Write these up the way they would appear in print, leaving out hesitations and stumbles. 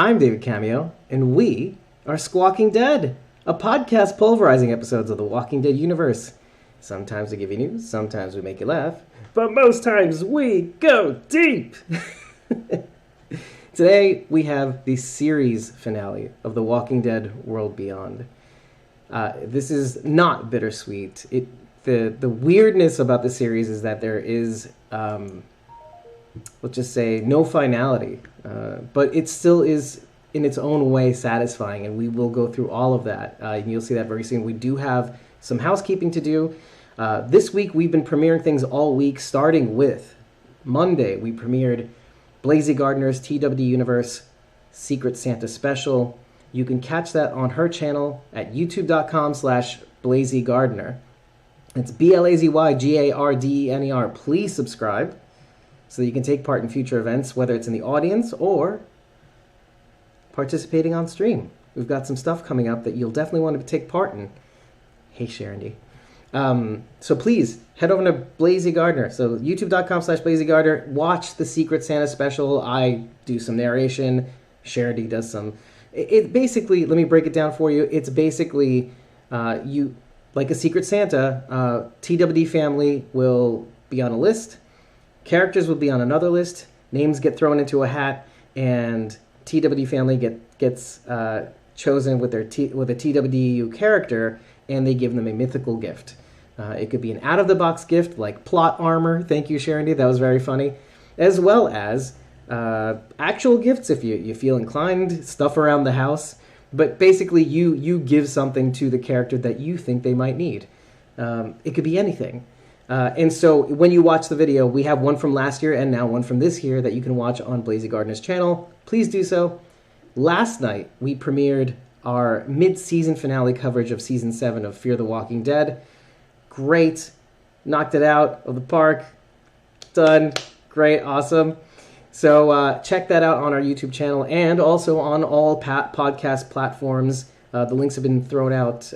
I'm David Cameo, and we are Squawking Dead, a podcast pulverizing episodes of the Walking Dead universe. Sometimes we give you news, sometimes we make you laugh, but most times we go deep! Today, we have the series finale of The Walking Dead World Beyond. This is not bittersweet. The weirdness about the series is that there is, let's just say, no finality. But it still is, in its own way, satisfying, and we will go through all of that. And you'll see that very soon. We do have some housekeeping to do. This week, we've been premiering things all week, starting with Monday. We premiered Blazy Gardner's TWDWB Universe Secret Santa Special. You can catch that on her channel at youtube.com/BlazyGardner. It's BLAZYGARDENER. Please subscribe so that you can take part in future events, whether it's in the audience or participating on stream. We've got some stuff coming up that you'll definitely want to take part in. Hey, Sharon D. So please, head over to Blazy Gardner. So youtube.com/BlazyGardner. Watch the Secret Santa Special. I do some narration. Sharon D does some. It basically, let me break it down for you. It's basically, you like a Secret Santa, TWD family will be on a list. Characters will be on another list. Names get thrown into a hat, and TWD family gets chosen with a TWDU character, and they give them a mythical gift. It could be an out-of-the-box gift like plot armor. Thank you, Sharon D. That was very funny. As well as actual gifts if you feel inclined, stuff around the house. But basically, you give something to the character that you think they might need. It could be anything. And so when you watch the video, we have one from last year and now one from this year that you can watch on Blazy Gardner's channel. Please do so. Last night, we premiered our mid-season finale coverage of Season 7 of Fear the Walking Dead. Great. Knocked it out of the park. Done. Great. Awesome. So check that out on our YouTube channel and also on all podcast platforms. The links have been thrown out.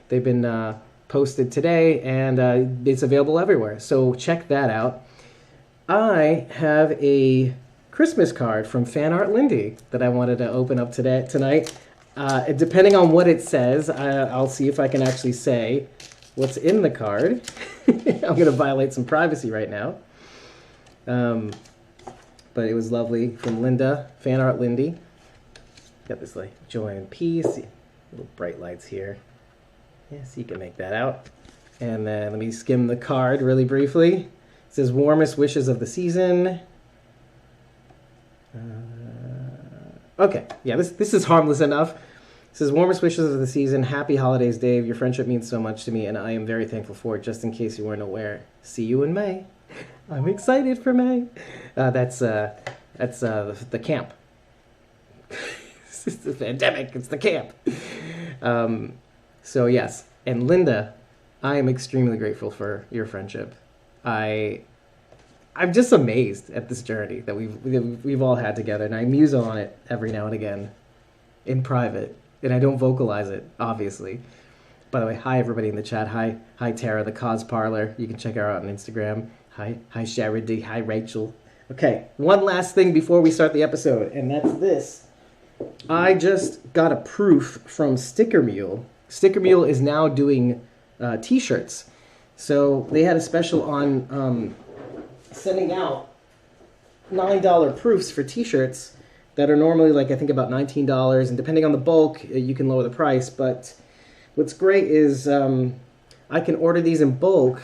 They've been posted today, and it's available everywhere. So check that out. I have a Christmas card from Fan Art Lindy that I wanted to open up tonight. Depending on what it says, I'll see if I can actually say what's in the card. I'm going to violate some privacy right now. But it was lovely from Linda, Fan Art Lindy. Got this like joy and peace. Little bright lights here. Yeah, so you can make that out. And then let me skim the card really briefly. It says warmest wishes of the season. Okay, yeah, this is harmless enough. It says warmest wishes of the season. Happy holidays, Dave. Your friendship means so much to me, and I am very thankful for it. Just in case you weren't aware, see you in May. I'm excited for May. That's the camp. It's the pandemic. It's the camp. So yes, and Linda, I am extremely grateful for your friendship. I'm just amazed at this journey that we've all had together, and I muse on it every now and again, in private, and I don't vocalize it, obviously. By the way, hi everybody in the chat. Hi Tara, the Cause Parlor. You can check her out on Instagram. Hi Sharon D. Hi Rachel. Okay, one last thing before we start the episode, and that's this. I just got a proof from Sticker Mule. Sticker Mule is now doing t-shirts. So they had a special on sending out $9 proofs for t-shirts that are normally like I think about $19, and depending on the bulk, you can lower the price. But what's great is I can order these in bulk,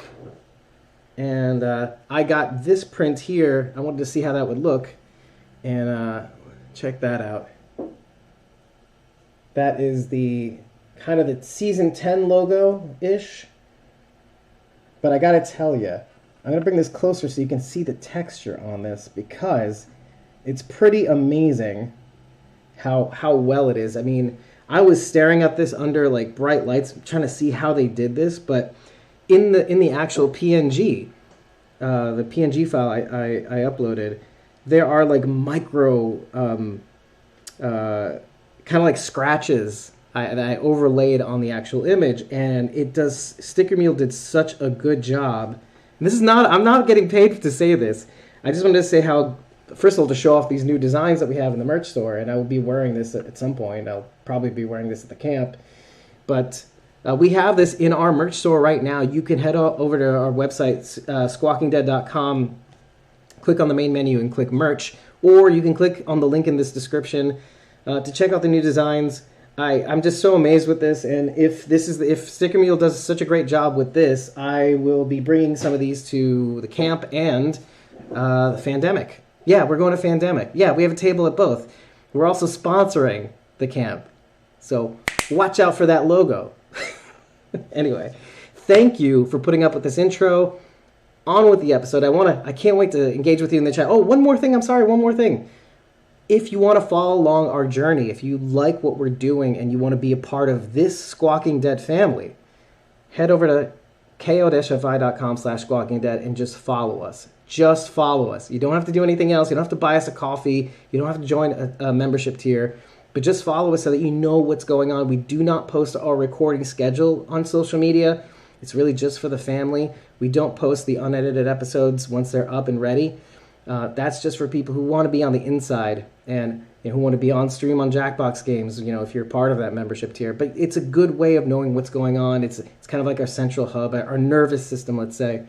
and I got this print here. I wanted to see how that would look, and check that out. That is the kind of the Season 10 logo-ish. But I gotta tell you, I'm gonna bring this closer so you can see the texture on this, because it's pretty amazing how well it is. I mean, I was staring at this under like bright lights, trying to see how they did this, but in the actual PNG, the PNG file I uploaded, there are like micro kind of like scratches that I overlaid on the actual image, and Sticker Mule did such a good job. And this is not, I'm not getting paid to say this. I just wanted to say how first of all, to show off these new designs that we have in the merch store, and I will be wearing this at some point. I'll probably be wearing this at the camp. But we have this in our merch store right now. You can head over to our website, squawkingdead.com, click on the main menu and click merch, or you can click on the link in this description to check out the new designs. I'm just so amazed with this, and if Sticker Mule does such a great job with this, I will be bringing some of these to the camp and the Fandemic. Yeah, we're going to Fandemic. Yeah, we have a table at both. We're also sponsoring the camp, so watch out for that logo. Anyway, thank you for putting up with this intro. On with the episode. I can't wait to engage with you in the chat. Oh, one more thing. If you want to follow along our journey, if you like what we're doing and you want to be a part of this Squawking Dead family, head over to ko-fi.com/squawkingdead and just follow us. Just follow us. You don't have to do anything else. You don't have to buy us a coffee. You don't have to join a membership tier. But just follow us so that you know what's going on. We do not post our recording schedule on social media. It's really just for the family. We don't post the unedited episodes once they're up and ready. That's just for people who want to be on the inside and who want to be on stream on Jackbox games, if you're part of that membership tier. But it's a good way of knowing what's going on. It's kind of like our central hub, our nervous system, let's say.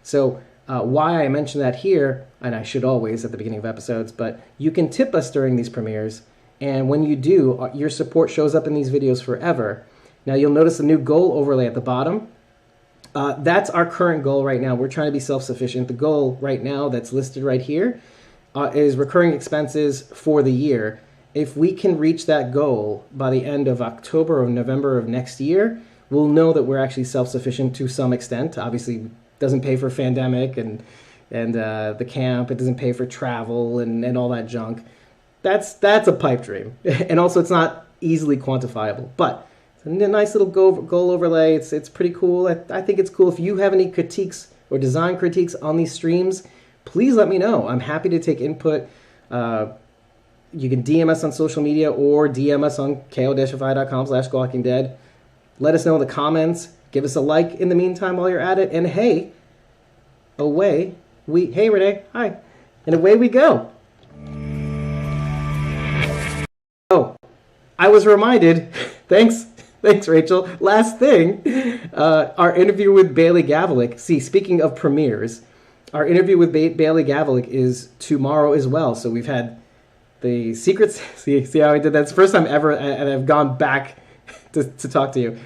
So why I mention that here, and I should always at the beginning of episodes, but you can tip us during these premieres. And when you do, your support shows up in these videos forever. Now you'll notice the new goal overlay at the bottom. That's our current goal right now. We're trying to be self-sufficient. The goal right now that's listed right here is recurring expenses for the year. If we can reach that goal by the end of October or November of next year, we'll know that we're actually self-sufficient to some extent. Obviously, it doesn't pay for Fandemic and the camp. It doesn't pay for travel and all that junk. That's a pipe dream. And also, it's not easily quantifiable. But it's a nice little goal overlay. It's pretty cool. I think it's cool. If you have any critiques or design critiques on these streams, please let me know. I'm happy to take input. You can DM us on social media or DM us on ko-fi.com/squawkingdead. Let us know in the comments. Give us a like in the meantime while you're at it. And hey, hey Renee, hi. And away we go. Oh, I was reminded, thanks Rachel. Last thing, our interview with Bailey Gavlik. See, speaking of premieres, our interview with Bailey Gavlik is tomorrow as well. So we've had the secrets. See how I did that? It's the first time ever, and I've gone back to talk to you.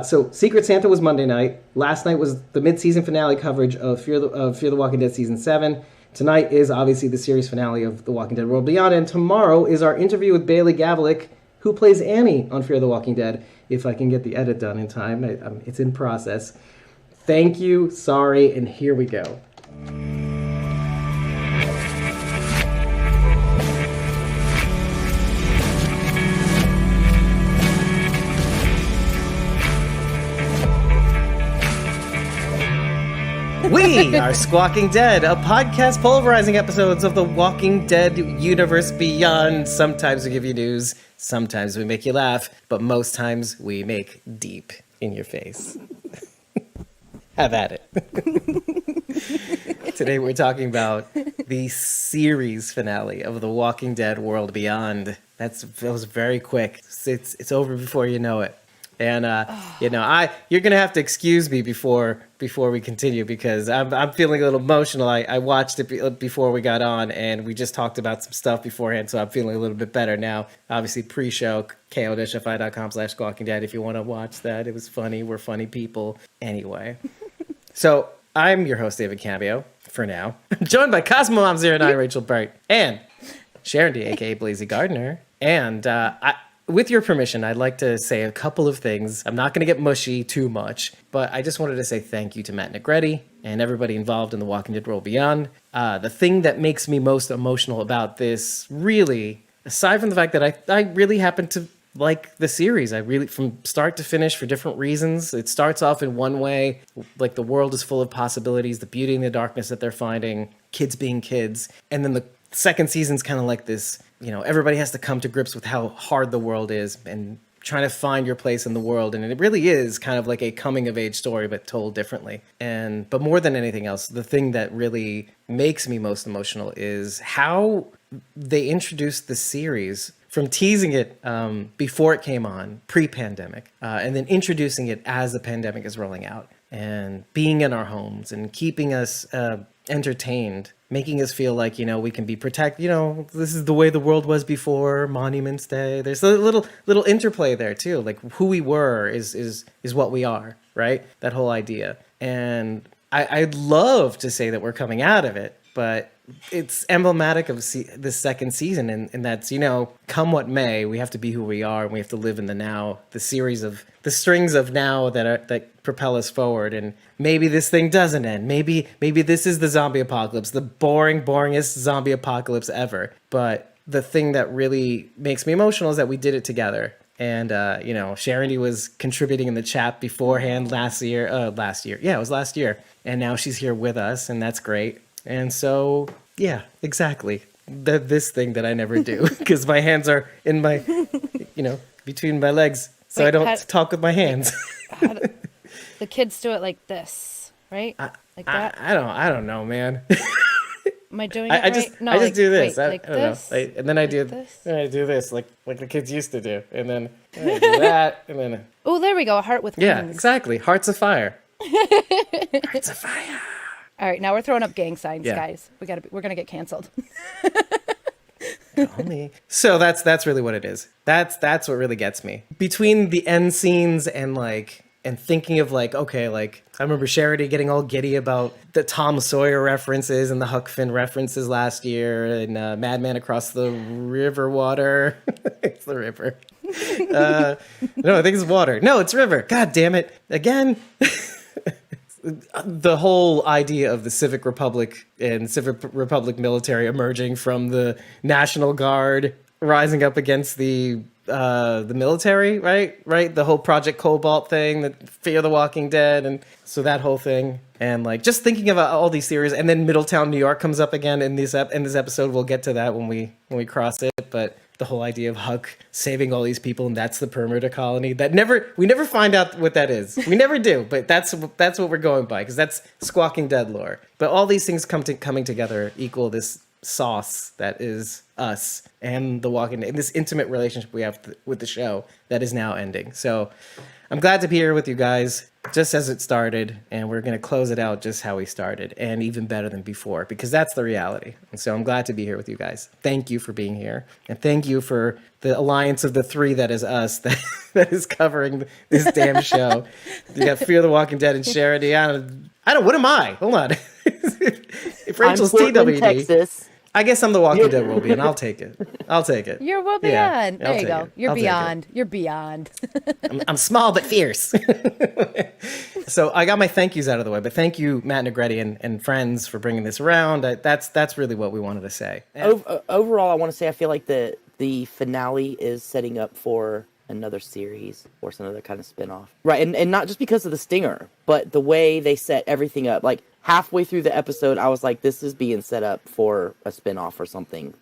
So Secret Santa was Monday night. Last night was the mid-season finale coverage of Fear the Walking Dead Season 7. Tonight is obviously the series finale of The Walking Dead World Beyond. And tomorrow is our interview with Bailey Gavlik, who plays Annie on Fear the Walking Dead, if I can get the edit done in time. It's in process. Thank you, sorry, and here we go. We are Squawking Dead, a podcast pulverizing episodes of the Walking Dead universe beyond. Sometimes we give you news, sometimes we make you laugh, but most times we make deep in your face. Have at it. Today we're talking about the series finale of The Walking Dead World Beyond. That was very quick. It's over before you know it. And you're gonna have to excuse me before we continue because I'm feeling a little emotional. I watched it before we got on, and we just talked about some stuff beforehand, so I'm feeling a little bit better now. Obviously, pre-show ko-fi.com/squawkingdead if you want to watch that. It was funny. We're funny people. Anyway, so I'm your host David Cambio for now, joined by Cosmo Mom 09 Rachel Bright and Sharon D, aka Blazy Gardner, and with your permission, I'd like to say a couple of things. I'm not going to get mushy too much, but I just wanted to say thank you to Matt Negretti and everybody involved in The Walking Dead World Beyond. The thing that makes me most emotional about this, really, aside from the fact that I really happen to like the series, I really, from start to finish, for different reasons. It starts off in one way, like the world is full of possibilities, the beauty and the darkness that they're finding, kids being kids, and then the second season's kind of like this, everybody has to come to grips with how hard the world is and trying to find your place in the world. And it really is kind of like a coming of age story, but told differently. But more than anything else, the thing that really makes me most emotional is how they introduced the series, from teasing it before it came on, pre-pandemic, and then introducing it as the pandemic is rolling out, and being in our homes and keeping us entertained, making us feel like, we can be protected. This is the way the world was before Monuments Day. There's a little interplay there too. Like who we were is what we are, right? That whole idea. And I'd love to say that we're coming out of it, but it's emblematic of the second season, and that's, come what may, we have to be who we are, and we have to live in the now, the strings of now that propel us forward. And maybe this thing doesn't end. Maybe this is the zombie apocalypse, the boringest zombie apocalypse ever. But the thing that really makes me emotional is that we did it together. And, Sharon was contributing in the chat beforehand last year. Yeah, it was last year. And now she's here with us, and that's great. And so, yeah, exactly. This thing that I never do, because my hands are in my, between my legs, so I don't talk with my hands. The kids do it like this, right? Like that? I don't know, man. Am I doing it right? I just do this. Wait, I don't know. And then I do this. And I do this, like the kids used to do. And then I do that, and then... Oh, there we go, a heart with wings. Yeah, exactly. Hearts of fire. Hearts of fire. All right, now we're throwing up gang signs, guys. We're gonna get canceled. So that's really what it is. That's what really gets me. Between the end scenes and thinking of okay, I remember Charity getting all giddy about the Tom Sawyer references and the Huck Finn references last year, and Madman Across the River Water. It's the river. No, I think it's water. No, it's river. God damn it. Again. The whole idea of the Civic Republic and Civic Republic military emerging from the National Guard, rising up against the military, right? The whole Project Cobalt thing, the Fear the Walking Dead, and so that whole thing, and just thinking about all these theories, and then Middletown, New York comes up again in this episode. We'll get to that when we cross it, but the whole idea of Huck saving all these people, and that's the permater colony. We never find out what that is. We never do, but that's what we're going by, because that's Squawking Dead lore. But all these things coming together equal this sauce that is us and The Walking Dead, and this intimate relationship we have with the show that is now ending. So I'm glad to be here with you guys, just as it started, and we're going to close it out just how we started, and even better than before, because that's the reality. And so I'm glad to be here with you guys. Thank you for being here, and thank you for the alliance of the three that is us, that is covering this damn show. You got Fear the Walking Dead and Charity. I don't. What am I? Hold on. If Rachel's TWD, Texas. I guess I'm the Walking Dead Will Be, and I'll take it. You're Will Beyond. There you go. You're beyond. You're beyond. I'm small but fierce. So I got my thank yous out of the way, but thank you, Matt Negretti and friends, for bringing this around. That's really what we wanted to say. Overall, I want to say I feel like the finale is setting up for another series or some other kind of spinoff. Right, and not just because of the stinger, but the way they set everything up. Like, halfway through the episode, I was like, this is being set up for a spinoff or something.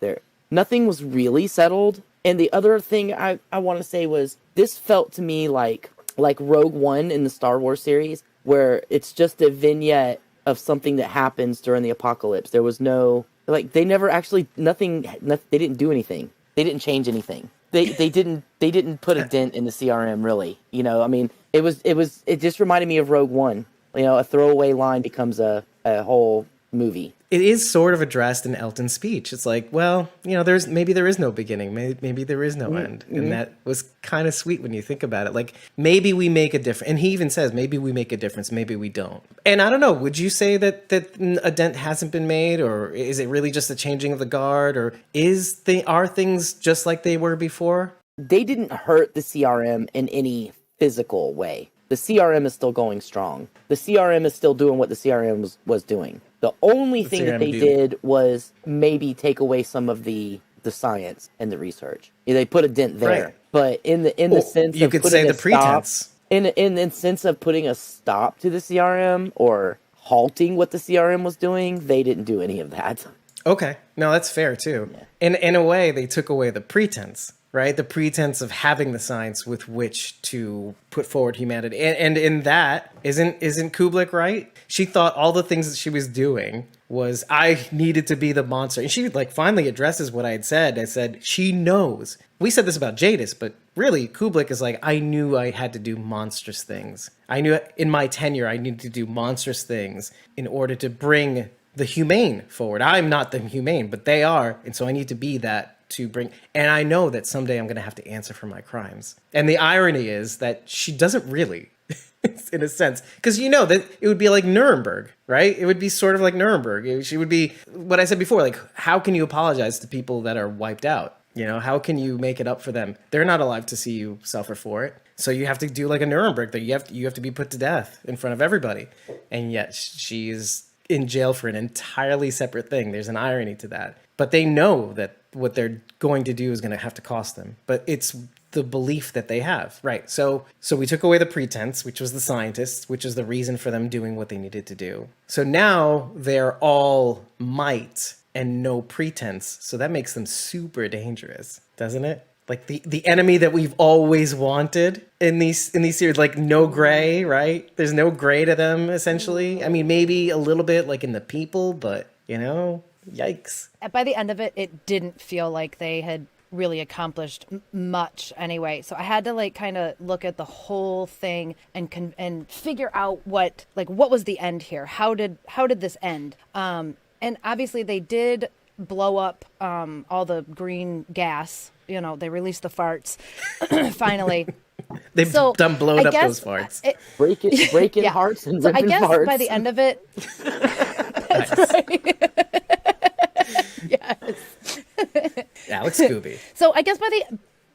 Nothing was really settled. And the other thing I want to say was, this felt to me like Rogue One in the Star Wars series, where it's just a vignette of something that happens during the apocalypse. There was no, they never actually, they didn't do anything. They didn't change anything. They didn't put a dent in the CRM, really. It just reminded me of Rogue One. A throwaway line becomes a whole movie. It is sort of addressed in Elton's speech. It's like, well, there is no beginning. Maybe there is no end. Mm-hmm. And that was kind of sweet when you think about it. Like, maybe we make a difference. And he even says, maybe we make a difference. Maybe we don't. And I don't know, would you say that a dent hasn't been made? Or is it really just a changing of the guard? Or are things just like they were before? They didn't hurt the CRM in any physical way. The CRM is still going strong. The CRM is still doing what the CRM was doing. The only thing that they did was maybe take away some of the science and the research. They put a dent there. Right. But in the sense you of could putting say the pretense. In the sense of putting a stop to the CRM or halting what the CRM was doing, they didn't do any of that. Okay. No, that's fair too. Yeah. In a way, they took away the pretense. right? The pretense of having the science with which to put forward humanity. And in that, isn't Kubelik right? She thought all the things that she was doing was I needed to be the monster. And she like finally addresses what I had said. I said, she knows. We said this about Jadis, but really Kubelik is like, I knew I had to do monstrous things. I knew in my tenure I needed to do monstrous things in order to bring the humane forward. I'm not the humane, but they are. And so I need to be that to bring, and I know that someday I'm going to have to answer for my crimes. And the irony is that she doesn't really, in a sense, because you know that it would be like Nuremberg, right? It would be sort of like Nuremberg. She would be what I said before, like, how can you apologize to people that are wiped out? You know, how can you make it up for them? They're not alive to see you suffer for it. So you have to do like a Nuremberg, that you have to be put to death in front of everybody. And yet she's in jail for an entirely separate thing. There's an irony to that. But they know that what they're going to do is going to have to cost them. But it's the belief that they have, right? So we took away the pretense, which was the scientists, which is the reason for them doing what they needed to do. So now they're all might and no pretense. So that makes them super dangerous, doesn't it? Like the enemy that we've always wanted in these series, like no gray, right? There's no gray to them, essentially. I mean, maybe a little bit like in the people, but you know, yikes. By the end of it, it didn't feel like they had really accomplished much anyway. So I had to like kind of look at the whole thing and figure out what was the end here? How did this end? And obviously they did blow up all the green gas. You know, they released the farts finally. They've done blowed up those farts. Breaking hearts and so I ripping guess farts. by the end of it, that's right. Yes. Alex Scooby. So I guess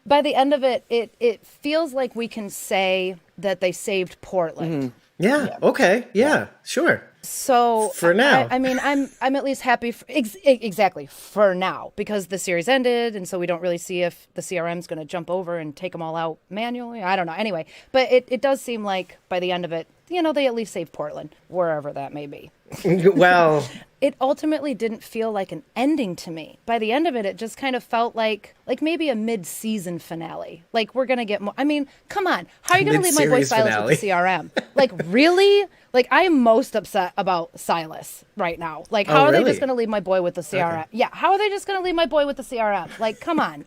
by the end of it, it feels like we can say that they saved Portland. Mm-hmm. Yeah. Okay. Yeah. Sure. So for now, I mean, I'm at least happy. Exactly for now, because the series ended, and so we don't really see if the CRM is going to jump over and take them all out manually. I don't know. Anyway, but it does seem like by the end of it, you know, they at least saved Portland, wherever that may be. Well, it ultimately didn't feel like an ending to me. By the end of it, it just kind of felt like maybe a mid-season finale. Like, we're going to get more. I mean, come on. How are you going to leave my boy Silas with the CRM? Like, really? Like, I am most upset about Silas right now. Like, how are they just going to leave my boy with the CRM? Okay. Yeah, how are they just going to leave my boy with the CRM? Like, come on.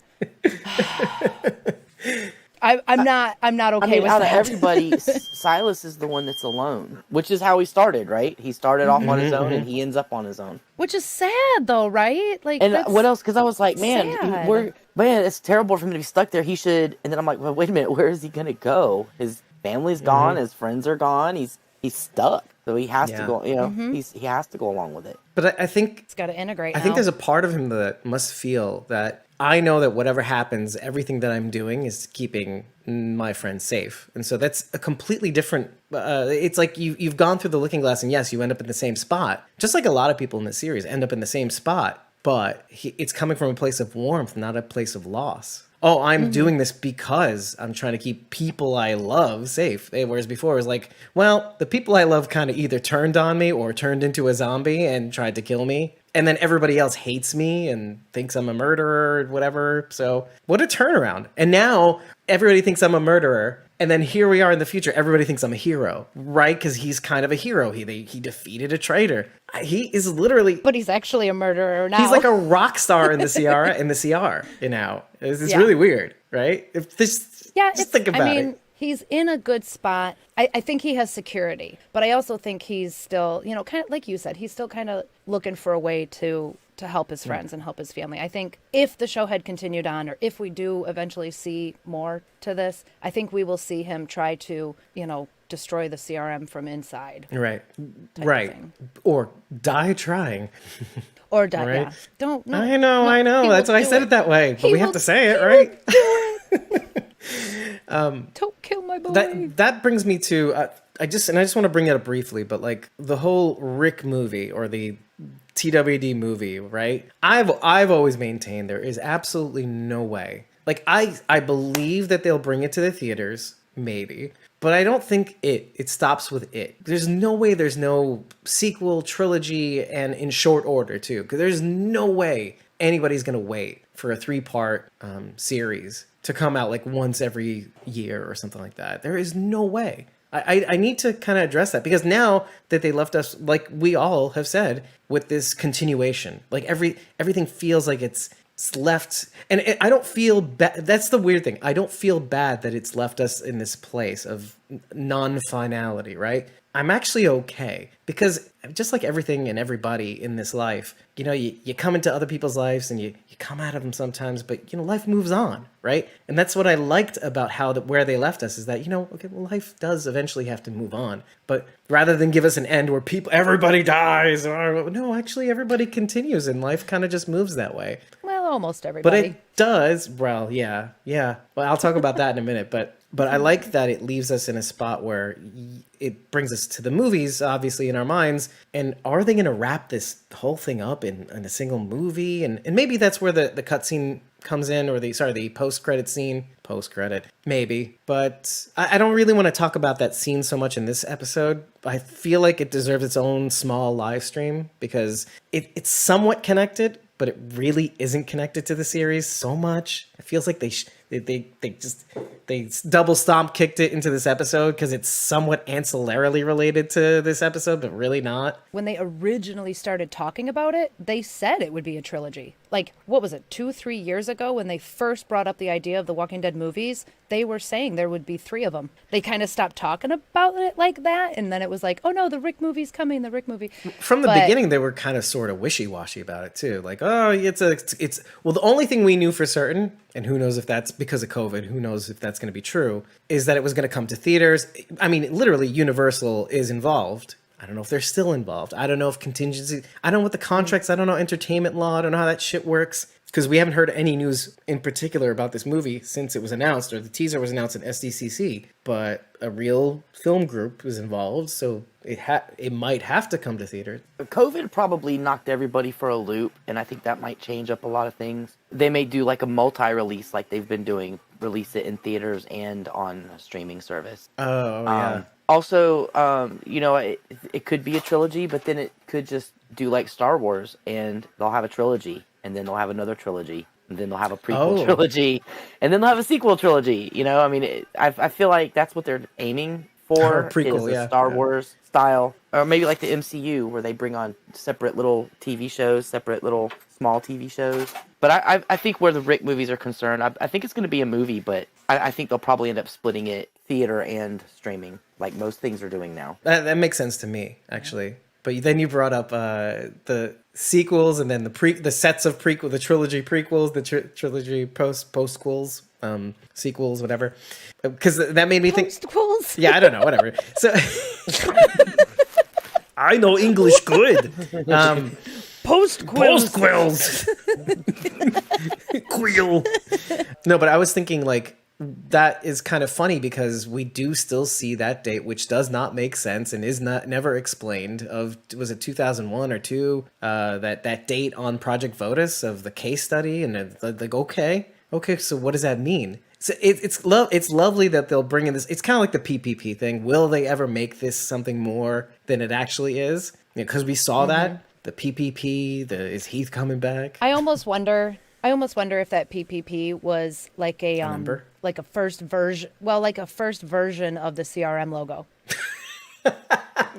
I'm not okay with out that. Of everybody, Silas is the one that's alone, which is how he started, right? He started off on his own, and he ends up on his own. Which is sad, though, right? Like, and what else? Because I was like, man, it's terrible for him to be stuck there. He should. And then I'm like, well, wait a minute, where is he gonna go? His family's gone, his friends are gone. He's stuck, so he has to go. You know, he has to go along with it. But I think it's got to integrate. I think there's a part of him that must feel that I know that whatever happens, everything that I'm doing is keeping my friends safe. And so that's a completely different, it's like you've gone through the looking glass, and yes, you end up in the same spot. Just like a lot of people in this series end up in the same spot, but it's coming from a place of warmth, not a place of loss. Oh, I'm doing this because I'm trying to keep people I love safe. Whereas before it was like, well, the people I love kind of either turned on me or turned into a zombie and tried to kill me. And then everybody else hates me and thinks I'm a murderer or whatever. So what a turnaround. And now everybody thinks I'm a murderer. And then here we are in the future. Everybody thinks I'm a hero, right? Because he's kind of a hero. He defeated a traitor. He is literally... But he's actually a murderer now. He's like a rock star in the CR, you know. It's really weird, right? Just think about it. He's in a good spot. I think he has security, but I also think he's still, you know, kind of like you said, he's still kind of looking for a way to help his friends and help his family. I think if the show had continued on, or if we do eventually see more to this, I think we will see him try to, you know, destroy the CRM from inside. Right. Or die trying. Or die, right? yeah. Don't. No, I know. That's why I said it that way. But we have to say it, right? Don't kill my boy. That brings me to I just want to bring it up briefly, but like the whole Rick movie or the TWD movie, right? I've always maintained there is absolutely no way. Like I believe that they'll bring it to the theaters, maybe, but I don't think it stops with it. There's no way there's no sequel, trilogy, and in short order too, because there's no way anybody's gonna wait for a 3-part series to come out like once every year or something like that. There is no way. I need to kind of address that, because now that they left us, like we all have said, with this continuation, like everything feels like it's left, and I don't feel bad. That's the weird thing. I don't feel bad that it's left us in this place of non-finality, right? I'm actually okay, because just like everything and everybody in this life, you know, you come into other people's lives and you come out of them sometimes, but you know, life moves on, right? And that's what I liked about where they left us, is that, you know, okay, well, life does eventually have to move on, but rather than give us an end where everybody dies, or no, actually everybody continues, and life kind of just moves that way. Well, almost everybody. But it does. Well, yeah. Well, I'll talk about that in a minute, but I like that it leaves us in a spot where it brings us to the movies, obviously, in our minds. And are they going to wrap this whole thing up in a single movie? And maybe that's where the cutscene comes in, or the post-credit scene. Post-credit, maybe. But I don't really want to talk about that scene so much in this episode. I feel like it deserves its own small live stream, because it's somewhat connected, but it really isn't connected to the series so much. It feels like they double stomp kicked it into this episode, because it's somewhat ancillarily related to this episode, but really not. When they originally started talking about it, they said it would be a trilogy. Like, what was it, 2-3 years ago, when they first brought up the idea of the Walking Dead movies, they were saying there would be 3 of them. They kind of stopped talking about it like that, and then it was like, oh no, the Rick movie's coming, the Rick movie. From the beginning, they were kind of sort of wishy-washy about it too. Like, oh, it's well, the only thing we knew for certain, and who knows if that's because of COVID, who knows if that's going to be true, is that it was going to come to theaters. I mean, literally, Universal is involved. I don't know if they're still involved. I don't know if contingency, I don't know what the contracts, I don't know entertainment law, I don't know how that shit works, because we haven't heard any news in particular about this movie since it was announced, or the teaser was announced in SDCC, but a real film group was involved, so it might have to come to theater. COVID probably knocked everybody for a loop, and I think that might change up a lot of things. They may do like a multi-release like they've been doing, release it in theaters and on a streaming service. Oh, yeah. Also, you know, it could be a trilogy, but then it could just do like Star Wars, and they'll have a trilogy, and then they'll have another trilogy, and then they'll have a prequel trilogy, and then they'll have a sequel trilogy. You know, I mean, I feel like that's what they're aiming for, prequel, is a Star Wars style, or maybe like the MCU, where they bring on separate little TV shows, separate little small TV shows. But I think where the Rick movies are concerned, I think it's going to be a movie, but I think they'll probably end up splitting it theater and streaming, like most things are doing now. That makes sense to me, actually. But then you brought up the sequels, and then the sets of the trilogy prequels, the trilogy postquels, sequels, whatever. Because that made me think. Postquels? Yeah, I don't know, whatever. So I know English good. Postquels. Quill. No, but I was thinking, like, that is kind of funny, because we do still see that date, which does not make sense and is never explained. Was it 2001 or 2? That date on Project Votus of the case study, and like, okay, so what does that mean? So it's lovely that they'll bring in this. It's kind of like the PPP thing. Will they ever make this something more than it actually is? Because we saw that the PPP. Is Heath coming back? I almost wonder if that PPP was like like a first version, like a first version of the CRM logo.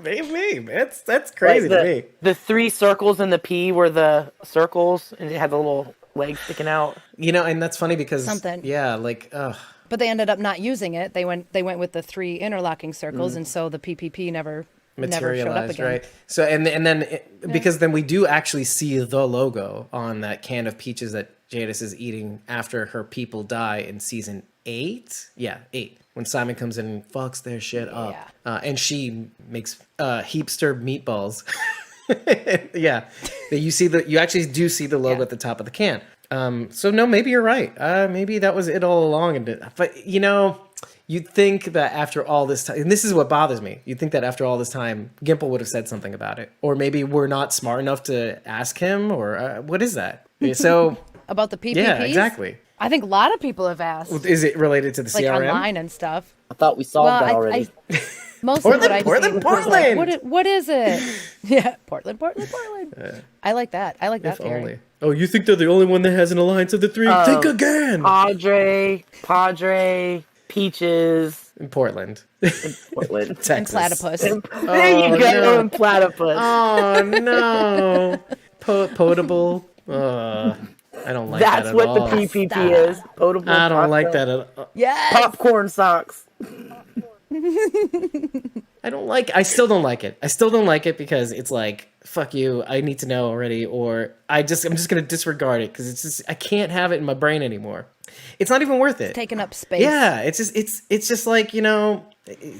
Maybe. That's crazy to me. The 3 circles and the P were the circles, and it had the little legs sticking out. You know, and that's funny because something. Yeah, like but they ended up not using it. They went with the 3 interlocking circles, and so the PPP never showed up again. Right? So and then because then we do actually see the logo on that can of peaches that Jadis is eating after her people die in season 8. Yeah, 8. When Simon comes in and fucks their shit up. Yeah. And she makes heapster meatballs. Yeah. You actually do see the logo at the top of the can. So no, maybe you're right. Maybe that was it all along. But you know, you'd think that after all this time, and this is what bothers me, you'd think that after all this time, Gimple would have said something about it. Or maybe we're not smart enough to ask him, or what is that? So about the PPPs? Yeah, exactly. I think a lot of people have asked, Is it related to the like CRM? online and stuff. I thought we solved that already. Mostly what I've seen was like, what is it? Yeah, Portland. I like that. I like that theory. Only. Oh, you think they're the only one that has an alliance of the three? Think again. Padre, Peaches. In Portland. Texas. And platypus. There you go, and platypus. Oh, no. Potable. I don't like that at all. That's what the PPP is. Potable. I don't like that at all. Yes. Popcorn socks. I still don't like it. I still don't like it because it's like, fuck you, I need to know already, or I'm just going to disregard it because it's just, I can't have it in my brain anymore. It's not even worth it. Taking up space. Yeah, it's just like, you know,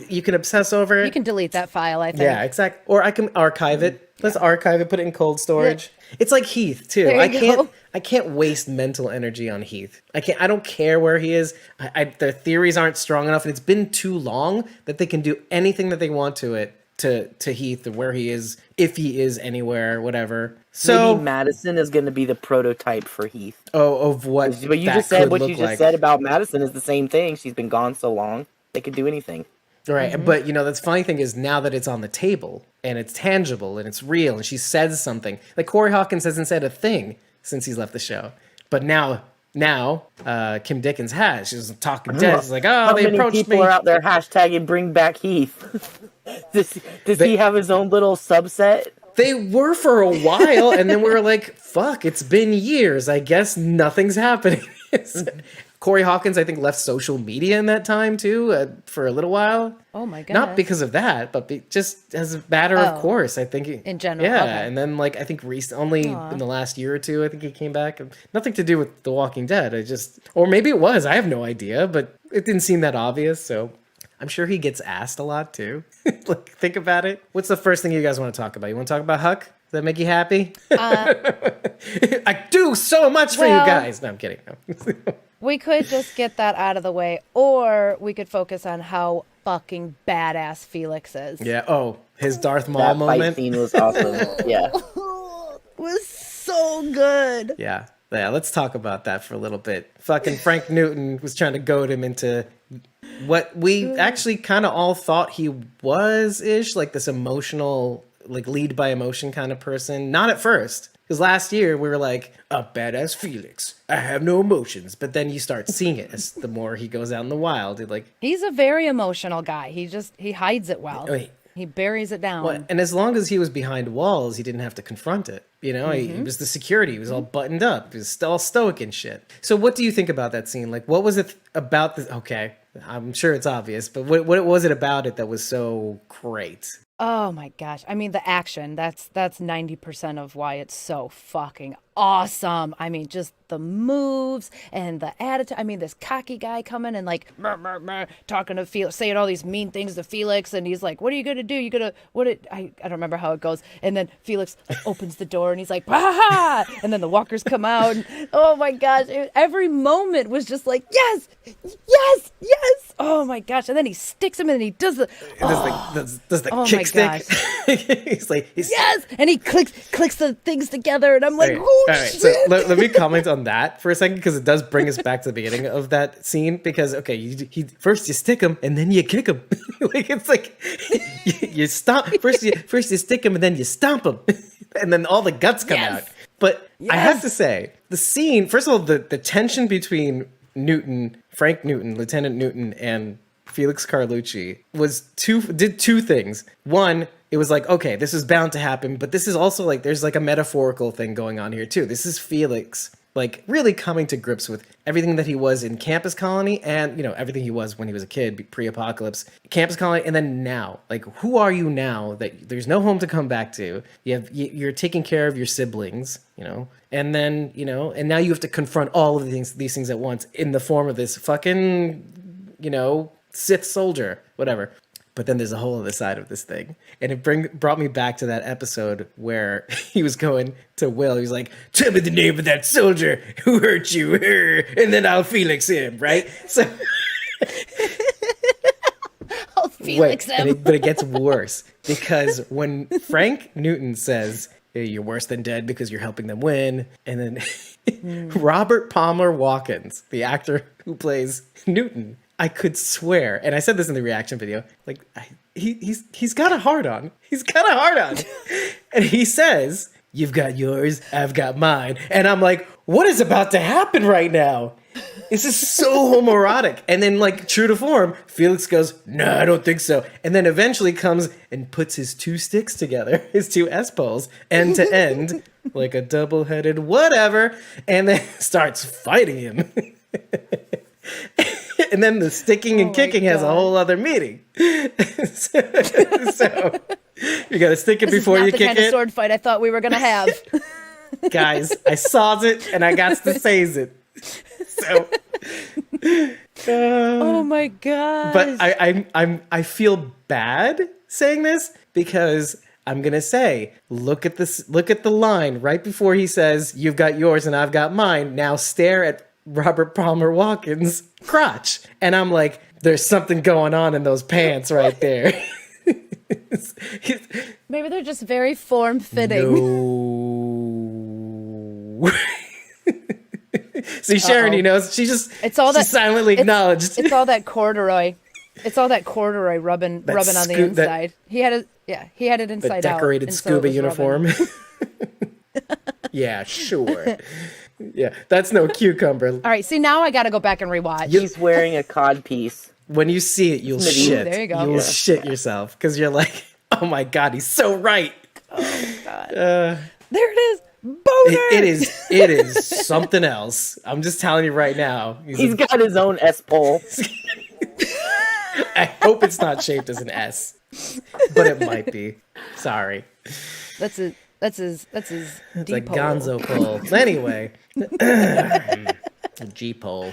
you can obsess over it. You can delete that file, I think. Yeah, exactly. Or I can archive it. Let's archive it, put it in cold storage. Yeah. It's like Heath too. I can't waste mental energy on Heath. I don't care where he is. Their theories aren't strong enough, and it's been too long that they can do anything that they want to it to Heath, or where he is, if he is anywhere, whatever. So maybe Madison is going to be the prototype for Heath. Oh, of what? But you just said what you just said about Madison is the same thing. She's been gone so long, they could do anything. Right, but you know, that's funny thing is now that it's on the table and it's tangible and it's real and she says something. Like Corey Hawkins hasn't said a thing since he's left the show, but now Kim Dickens has. She's talking dead. She's like, oh, they approached me. How many people are out there hashtagging Bring Back Heath? Does he have his own little subset? They were for a while, and then we were like, fuck, it's been years. I guess nothing's happening. Corey Hawkins, I think, left social media in that time, too, for a little while. Oh, my God. Not because of that, but just as a matter of course, I think. In general, yeah, okay. And then, like, I think only in the last year or two, I think he came back. Nothing to do with The Walking Dead. Or maybe it was. I have no idea, but it didn't seem that obvious, so I'm sure he gets asked a lot, too. Like, think about it. What's the first thing you guys want to talk about? You want to talk about Huck? Does that make you happy? I do so much for you guys. No, I'm kidding. No. We could just get that out of the way, or we could focus on how fucking badass Felix is. Yeah. Oh, his Darth Maul that moment. Fight scene was awesome. Yeah. It was so good. Yeah. Let's talk about that for a little bit. Fucking Frank Newton was trying to goad him into what we actually kind of all thought he was-ish, like this emotional, like lead by emotion kind of person. Not at first. Because last year we were like, a badass Felix. I have no emotions. But then you start seeing it as the more he goes out in the wild. He's a very emotional guy. He hides it well. He buries it down. Well, and as long as he was behind walls, he didn't have to confront it. You know, he was the security. He was all buttoned up. He was all stoic and shit. So what do you think about that scene? Like, what was it about this? Okay, I'm sure it's obvious. But what was it about it that was so great? Oh my gosh. I mean, the action, that's 90% of why it's so fucking awesome. I mean, just the moves and the attitude. I mean, this cocky guy coming and like talking to Felix, saying all these mean things to Felix, and he's like, what are you gonna do? I don't remember how it goes. And then Felix opens the door and he's like, ha! And then the walkers come out, and oh my gosh, every moment was just like, yes. Oh my gosh. And then he sticks him and then he does the kick stick. He's like, yes, and he clicks the things together, and I'm like, all right, so let me comment on that for a second, because it does bring us back to the beginning of that scene. Because he first you stick him and then you kick him. Like it's like you stomp first you stick him and then you stomp him, and then all the guts come out. But I have to say, the scene, first of all, the tension between Frank Newton, Lieutenant Newton, and Felix Carlucci did two things. One, it was like, okay, this is bound to happen, but this is also like, there's like a metaphorical thing going on here too. This is Felix, like really coming to grips with everything that he was in Campus Colony, and, you know, everything he was when he was a kid, pre-apocalypse, Campus Colony, and then now. Like, who are you now that there's no home to come back to? You're taking care of your siblings, you know, and then, you know, and now you have to confront all of these things at once in the form of this fucking, you know, Sith soldier, whatever. But then there's a whole other side of this thing. And it brought me back to that episode where he was going to Will. He was like, tell me the name of that soldier who hurt you, and then I'll Felix him, right? So I'll Felix him. But it gets worse, because when Frank Newton says, Hey, you're worse than dead because you're helping them win. And then Robert Palmer Watkins, the actor who plays Newton, I could swear, and I said this in the reaction video, like he's got a hard on. He's got a hard on. And he says, "You've got yours, I've got mine." And I'm like, what is about to happen right now? This is so homoerotic. And then, like, true to form, Felix goes, "No, I don't think so." And then eventually comes and puts his two sticks together, his two S-poles, end to end, like a double-headed whatever, and then starts fighting him. And then the sticking and kicking has a whole other meaning. so you got to stick it before you kick it. This is not the kind of sword fight I thought we were going to have. Guys, I saws it and I got to says it. So, oh my god! But I feel bad saying this because I'm gonna say, look at this. Look at the line right before he says, "You've got yours and I've got mine." Now stare at Robert Palmer Watkins' crotch, and I'm like, there's something going on in those pants right there. Maybe they're just very form-fitting. No. See, Sharon, he knows. She silently acknowledged. It's all that corduroy. It's all that corduroy rubbing on the inside. He had it inside out. Decorated scuba uniform. Yeah, sure. Yeah, that's no cucumber. All right, see, now I got to go back and rewatch. He's wearing a cod piece. When you see it, you'll shit. There you go. You'll shit yourself because you're like, oh my god, he's so right. Oh my god. There it is. Boner! It is something else. I'm just telling you right now. He's got his own S-pole. I hope it's not shaped as an S, but it might be. Sorry. That's his It's D a pole. gonzo pole. Anyway. G pole.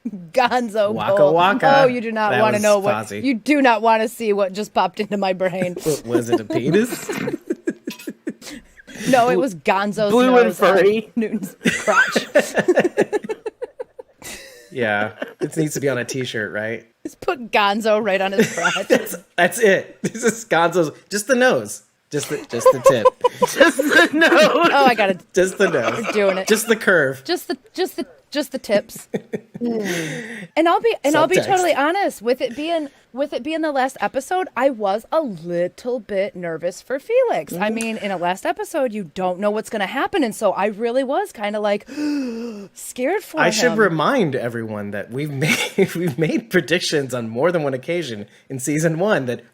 Gonzo Waka pole. waka. Oh, you do not want to know what. Fozzie. You do not want to see what just popped into my brain. Was it a penis? No, it was Gonzo's Blue nose and furry. Newton's crotch. Yeah, it needs to be on a T-shirt, right? Just put Gonzo right on his crotch. That's it. This is Gonzo's. Just the nose. Just the tip. Just the nose. Oh, I got it. Just the nose. We're doing it. Just the curve. Just the tips. And I'll be Subtext. totally honest, with it being the last episode, I was a little bit nervous for Felix. I mean, in a last episode, you don't know what's going to happen, and so I really was kind of like scared for him. I should remind everyone that we've made predictions on more than one occasion in season 1 that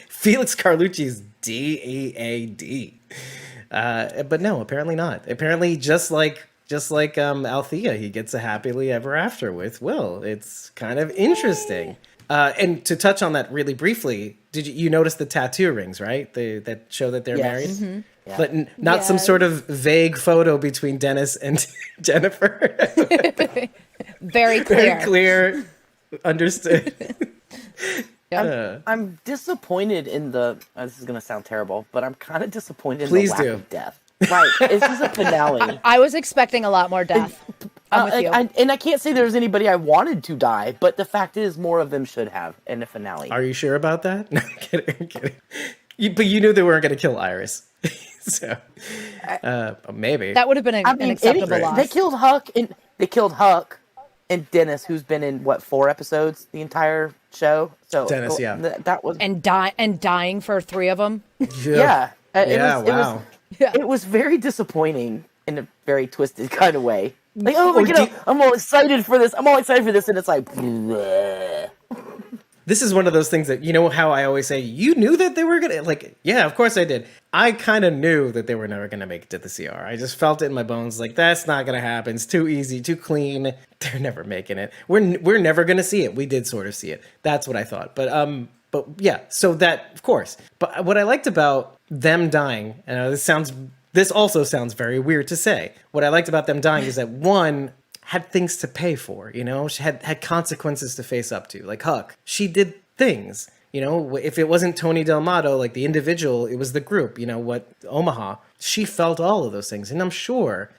Felix Carlucci's DEAD. But no, apparently not. Apparently, just like Althea, he gets a happily ever after with Will. It's kind of interesting. And to touch on that really briefly, did you notice the tattoo rings, right? That show that they're married? Mm-hmm. Yeah. But not some sort of vague photo between Dennis and Jennifer. Very clear. Very clear. Understood. I'm disappointed in the... this is going to sound terrible, but I'm kind of disappointed in Please the lack do. of death. Right. This is a finale. I was expecting a lot more death. I'm with you. And I can't say there's anybody I wanted to die, but the fact is more of them should have in the finale. Are you sure about that? No, I'm kidding. But you knew they weren't going to kill Iris. So, maybe. That would have been an acceptable loss. They killed Huck and Dennis, who's been in, 4 episodes the entire show? So Dennis, yeah. That was... And dying for 3 of them. Yeah. Wow. It was very disappointing in a very twisted kind of way. Like, I'm all excited for this. And it's like, bleh. This is one of those things that, you know how I always say, you knew that they were going to, like, yeah, of course I did. I kind of knew that they were never going to make it to the CR. I just felt it in my bones, like, that's not going to happen. It's too easy, too clean. They're never making it. We're never going to see it. We did sort of see it. That's what I thought. But yeah, so that, of course. But what I liked about them dying, this also sounds very weird to say. What I liked about them dying is that one had things to pay for, you know? She had consequences to face up to. Like Huck, she did things, you know? If it wasn't Tony Del Mato, like the individual, it was the group, you know, Omaha. She felt all of those things. And I'm sure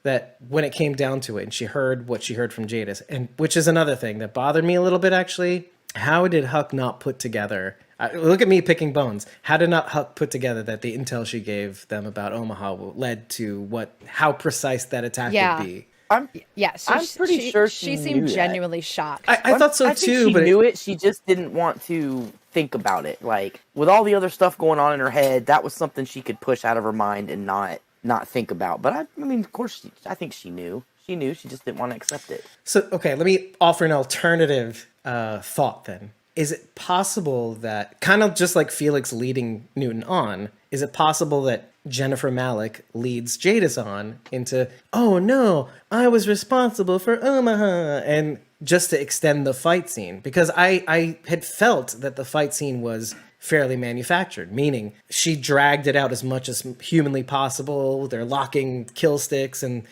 that when it came down to it and she heard what she heard from Jadis, and which is another thing that bothered me a little bit, actually, how did Huck not put together Look at me picking bones. How did not Huck put together that the intel she gave them about Omaha led to how precise that attack would be? I'm pretty sure she she seemed knew that. genuinely shocked. I thought so I think too, she but knew it. She just didn't want to think about it. Like with all the other stuff going on in her head, that was something she could push out of her mind and not think about. But I mean, of course, I think she knew. She knew. She just didn't want to accept it. So okay, let me offer an alternative thought then. Is it possible that, kind of just like Felix leading Newton on, is it possible that Jennifer Malick leads Jadis on into, oh no, I was responsible for Omaha, and just to extend the fight scene? Because I had felt that the fight scene was fairly manufactured, meaning she dragged it out as much as humanly possible. They're locking kill sticks and,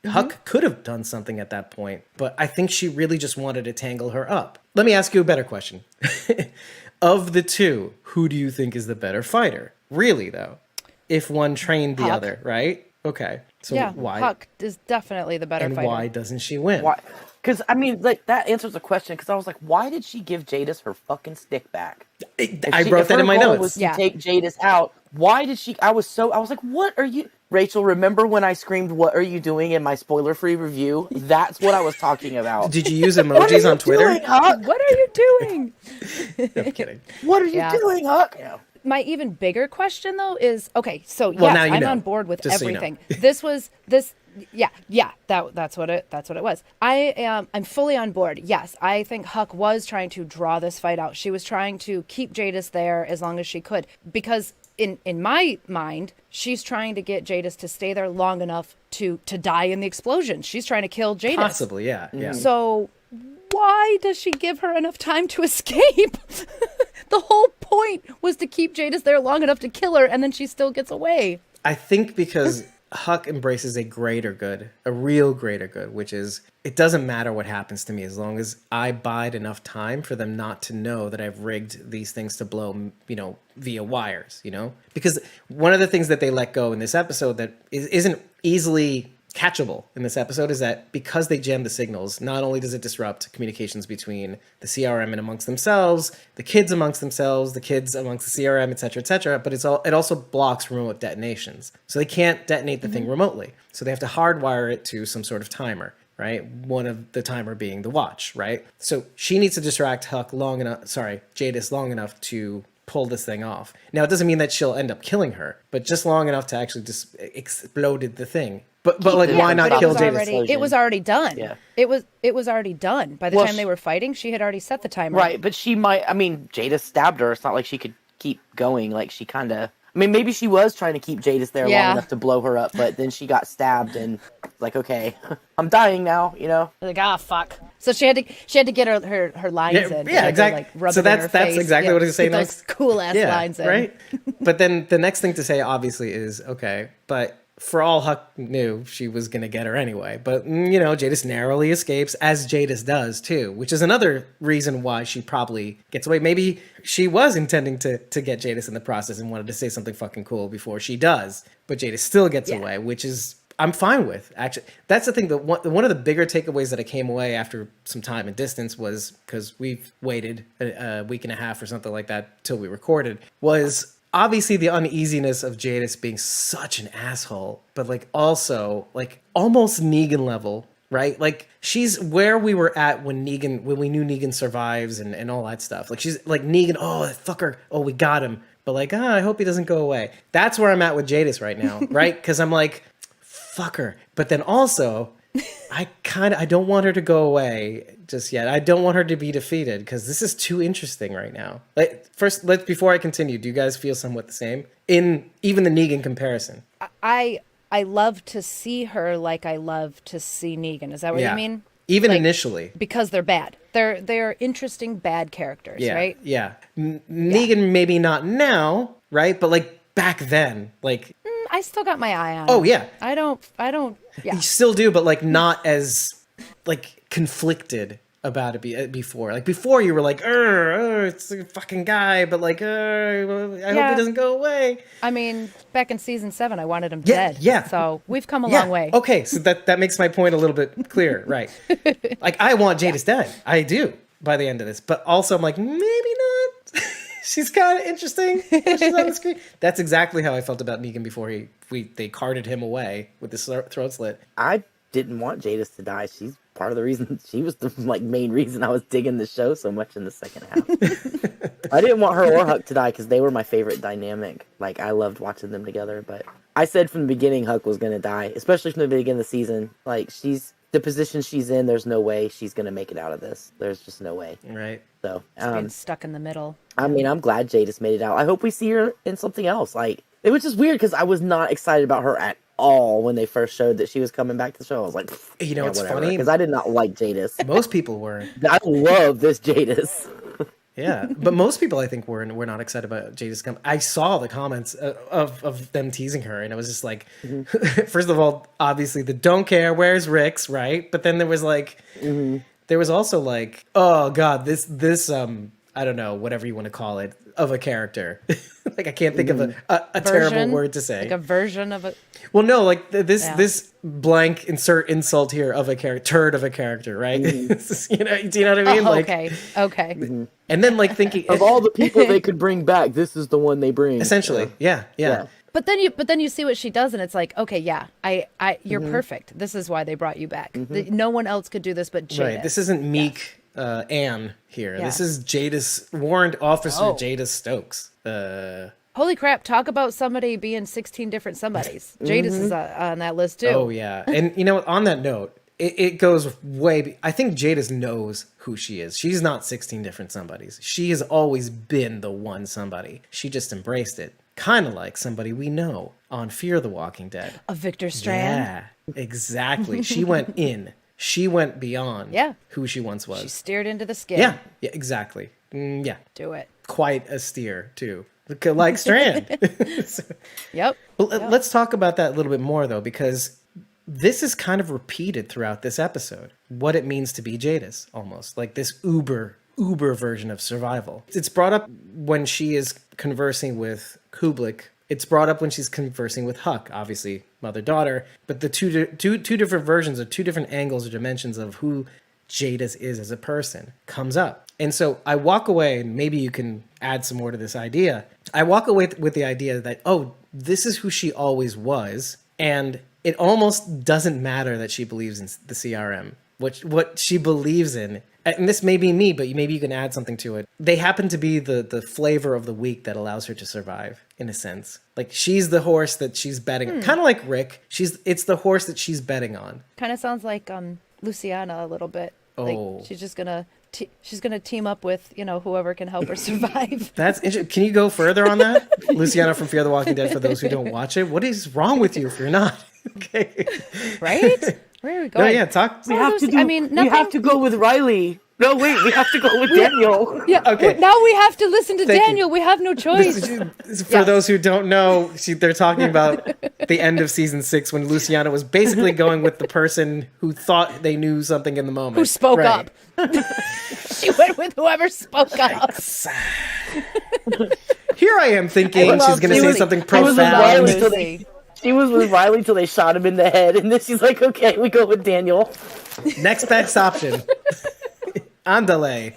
Huck could have done something at that point, but I think she really just wanted to tangle her up. Let me ask you a better question. Of the two, who do you think is the better fighter? Really, though, if one trained the Huck. other, right? Okay. So why? Huck is definitely the better and fighter. why doesn't she win? Why? Because I mean, like that answers the question. Because I was like, why did she give Jadis her fucking stick back? I wrote that in my notes. Was to take Jadis out. Why did she? I was like, what are you? Rachel, remember when I screamed, "What are you doing?" in my spoiler-free review? That's what I was talking about. Did you use emojis on Twitter? Doing, Huck? What are you doing? I'm kidding. What are you doing, Huck? Yeah. My even bigger question though is, okay, so Well, now yes, you I'm know. on board with Just so you know. everything. That's what it was. I'm fully on board. Yes, I think Huck was trying to draw this fight out. She was trying to keep Jadis there as long as she could, because in my mind, she's trying to get Jadis to stay there long enough to die in the explosion. She's trying to kill Jadis. Possibly, yeah. So why does she give her enough time to escape? The whole point was to keep Jadis there long enough to kill her, and then she still gets away. I think because Huck embraces a greater good, a real greater good, which is, it doesn't matter what happens to me as long as I bide enough time for them not to know that I've rigged these things to blow, via wires, Because one of the things that they let go in this episode that isn't easily catchable in this episode is that because they jam the signals, not only does it disrupt communications between the CRM and amongst themselves, the kids amongst themselves, the kids amongst the CRM, et cetera, but it also blocks remote detonations. So they can't detonate the thing remotely. So they have to hardwire it to some sort of timer, right? One of the timer being the watch, right? So she needs to distract Jadis long enough to pull this thing off. Now, it doesn't mean that she'll end up killing her, but just long enough to actually just exploded the thing. But why not kill Jadis? It was already done. Yeah. It was already done. By the time they were fighting, she had already set the timer. Right, but she might. I mean, Jadis stabbed her. It's not like she could keep going. Like she kind of. I mean, maybe she was trying to keep Jadis there long enough to blow her up, but then she got stabbed and like, okay, I'm dying now. Like, fuck. So she had to get her lines in. Yeah, exactly. So that's exactly what he's saying next. Cool ass lines in. Right. But then the next thing to say obviously is, okay, but for all Huck knew, she was going to get her anyway. But, Jadis narrowly escapes, as Jadis does, too, which is another reason why she probably gets away. Maybe she was intending to get Jadis in the process and wanted to say something fucking cool before she does. But Jadis still gets away, which is, I'm fine with, actually. That's the thing. One of the bigger takeaways that I came away after some time and distance was, because we've waited a week and a half or something like that till we recorded, was obviously the uneasiness of Jadis being such an asshole, but also almost Negan level, right? Like she's where we were at when we knew Negan survives and all that stuff. Like she's like Negan, oh fucker, oh we got him, but I hope he doesn't go away. That's where I'm at with Jadis right now, right? Because I'm like, fucker, but then also I don't want her to go away just yet. I don't want her to be defeated because this is too interesting right now. Before I continue, do you guys feel somewhat the same in even the Negan comparison? I love to see her like I love to see Negan. Is that what you mean? Even initially, because they're bad. They're interesting bad characters, right? Yeah. Negan maybe not now, right? But back then, I still got my eye on. Oh him. yeah. I don't. Yeah. You still do, but not as conflicted about it before. Before you were like, it's a fucking guy, but I hope he doesn't go away. I mean, back in season 7, I wanted him dead. Yeah. So we've come a long way. Okay, so that makes my point a little bit clearer, right? I want Jadis dead. I do by the end of this, but also I'm like, maybe not. She's kind of interesting when she's on the screen. That's exactly how I felt about Negan before they carted him away with his throat slit. I didn't want Jadis to die. She's part of the reason. She was the main reason I was digging the show so much in the second half. I didn't want her or Huck to die because they were my favorite dynamic. Like, I loved watching them together. But I said from the beginning Huck was going to die, especially from the beginning of the season. Like, the position she's in, there's no way she's going to make it out of this. There's just no way. Right. So, Being stuck in the middle. I mean, I'm glad Jadis made it out. I hope we see her in something else. Like, it was just weird because I was not excited about her at all when they first showed that she was coming back to the show. I was like, it's funny because I did not like Jadis. Most people were. I love this Jadis. Yeah, but most people I think were not excited about Jadis coming. I saw the comments of them teasing her, and it was just like, first of all, obviously the don't care, where's Rick's, right? But then there was like, there was also like, oh god, this I don't know, whatever you want to call it, of a character. Like I can't think of a terrible word to say. Like a version of it. Well, no, like this blank insert insult here of a character, turd of a character, right? Do you know what I mean? Oh, okay. And then like thinking of all the people they could bring back, this is the one they bring. Essentially, yeah. But then you see what she does, and it's like, okay, yeah, you're perfect. This is why they brought you back. No one else could do this but Jadis. Right. This isn't meek Anne here. Yeah. This is Jadis, Warrant Officer Jadis Stokes. Holy crap! Talk about somebody being 16 different somebodies. Jadis is on that list too. Oh yeah, and on that note, it goes way. I think Jadis knows who she is. She's not 16 different somebodies. She has always been the one somebody. She just embraced it. Kind of like somebody we know on Fear the Walking Dead. A Victor Strand. Yeah, exactly. She went in. She went beyond who she once was. She steered into the skin. Yeah, exactly. Yeah. Do it. Quite a steer, too. Like Strand. Yep. Well, let's talk about that a little bit more, though, because this is kind of repeated throughout this episode. What it means to be Jadis, almost. Like this uber version of survival. It's brought up when she is conversing with Kublek. It's brought up when she's conversing with Huck, obviously mother-daughter. But the two different versions or two different angles or dimensions of who Jadis is as a person comes up. And so I walk away, and maybe you can add some more to this idea. I walk away with the idea that, this is who she always was. And it almost doesn't matter that she believes in the CRM. What she believes in, and this may be me, but maybe you can add something to it. They happen to be the flavor of the week that allows her to survive, in a sense. Like, she's the horse that she's betting on. Kind of like Rick. It's the horse that she's betting on. Kind of sounds like Luciana a little bit. Like, she's just gonna team up with whoever can help her survive. That's interesting. Can you go further on that? Luciana from Fear the Walking Dead, for those who don't watch it. What is wrong with you if you're not? Okay. Right? Where are we going? No, yeah, talk. We have to go with Riley. No, wait, we have to go with Daniel. Yeah, okay. Now we have to listen to Daniel. We have no choice. For those who don't know, they're talking about the end of season 6 when Luciana was basically going with the person who thought they knew something in the moment. Who spoke up. She went with whoever spoke up. Here I am thinking she's going to say something profound. She was with Riley till they shot him in the head, and then she's like, okay, we go with Daniel. Next best option. Andale.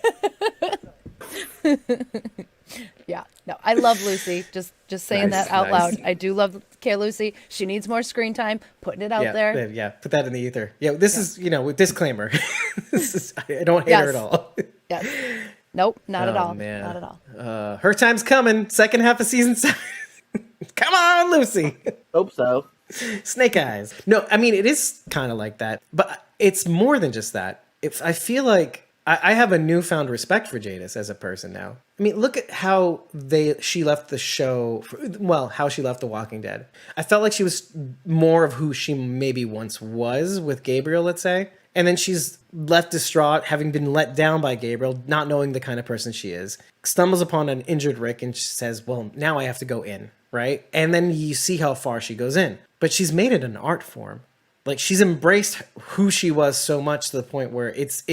Yeah, no, I love Lucy. Just saying that out loud. I do love Lucy. She needs more screen time. Putting it out there. Yeah, put that in the ether. Yeah, this is with disclaimer. I don't hate her at all. Yes. Nope, not at all. Man. Not at all. Her time's coming. Second half of season 7. Come on, Lucy. Hope so. Snake eyes. No, I mean, it is kind of like that, but it's more than just that. I feel like I have a newfound respect for Jadis as a person now. I mean, look at how she left the show, how she left The Walking Dead. I felt like she was more of who she maybe once was with Gabriel, let's say. And then she's left distraught, having been let down by Gabriel, not knowing the kind of person she is. Stumbles upon an injured Rick and she says, well, now I have to go in, right? And then you see how far she goes in. But she's made it an art form. Like, she's embraced who she was so much to the point where it's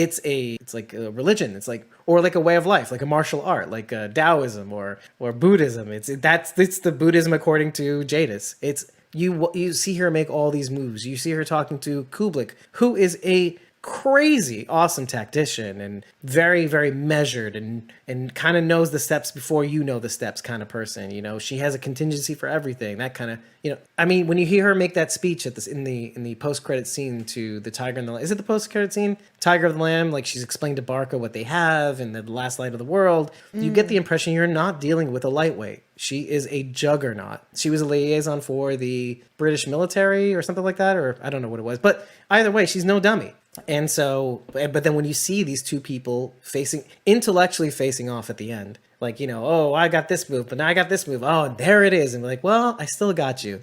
like a religion. It's like, or like a way of life, like a martial art, like Taoism or Buddhism. It's the Buddhism according to Jadis. It's you see her make all these moves. You see her talking to Kublek, who is a crazy awesome tactician and very, very measured and kind of knows the steps before you know the steps kind of person. You know, she has a contingency for everything. That kind of, you know, I mean, when you hear her make that speech at this in the post-credit scene to the Tiger and the Lamb, is it the post-credit scene? Tiger of the Lamb, like she's explained to Barca what they have and the last light of the world. You get the impression you're not dealing with a lightweight. She is a juggernaut. She was a liaison for the British military or something like that, or I don't know what it was. But either way, she's no dummy. And so, but then when you see these two people intellectually facing off at the end, like, you know, oh, I got this move, but now I got this move. Oh, there it is. And we're like, well, I still got you.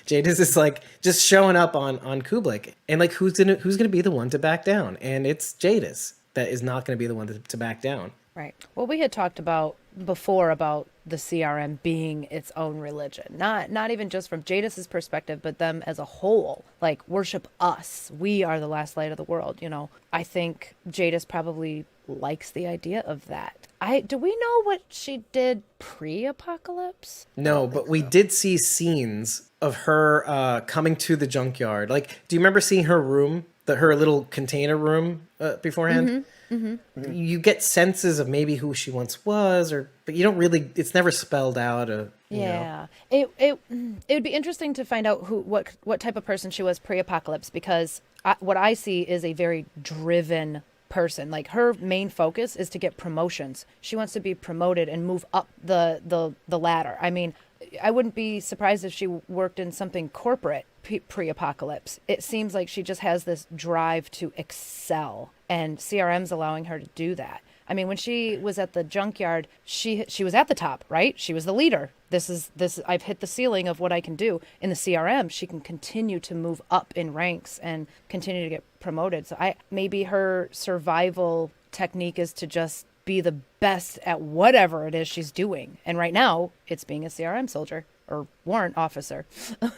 Jadis is like just showing up on Kublai. And like, who's gonna be the one to back down? And it's Jadis that is not going to be the one to back down. Right. Well, we had talked about before about the CRM being its own religion, not even just from Jadis's perspective, but them as a whole, like worship us. We are the last light of the world. You know, I think Jadis probably likes the idea of that. Do we know what she did pre-apocalypse? No, but we did see scenes of her coming to the junkyard. Like, do you remember seeing her room, her little container room beforehand? Mm-hmm. Mm-hmm. You get senses of maybe who she once was, but you don't really. It's never spelled out. Yeah, it would be interesting to find out what type of person she was pre-apocalypse, because what I see is a very driven person. Like, her main focus is to get promotions. She wants to be promoted and move up the ladder. I mean, I wouldn't be surprised if she worked in something corporate pre-apocalypse. It seems like she just has this drive to excel, and CRM's allowing her to do that. I mean, when she was at the junkyard, she was at the top, right? She was the leader. This I've hit the ceiling of what I can do. In the CRM, she can continue to move up in ranks and continue to get promoted. So maybe her survival technique is to just be the best at whatever it is she's doing. And right now, it's being a CRM soldier or warrant officer.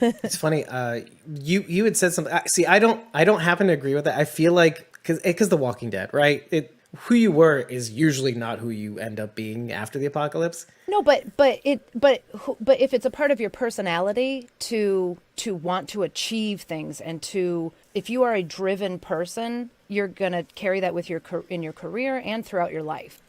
It's funny. You had said something. See, I don't happen to agree with that. I feel like because The Walking Dead, right? Who you were is usually not who you end up being after the apocalypse. No, but if it's a part of your personality to want to achieve things, and if you are a driven person, you're gonna carry that with in your career and throughout your life.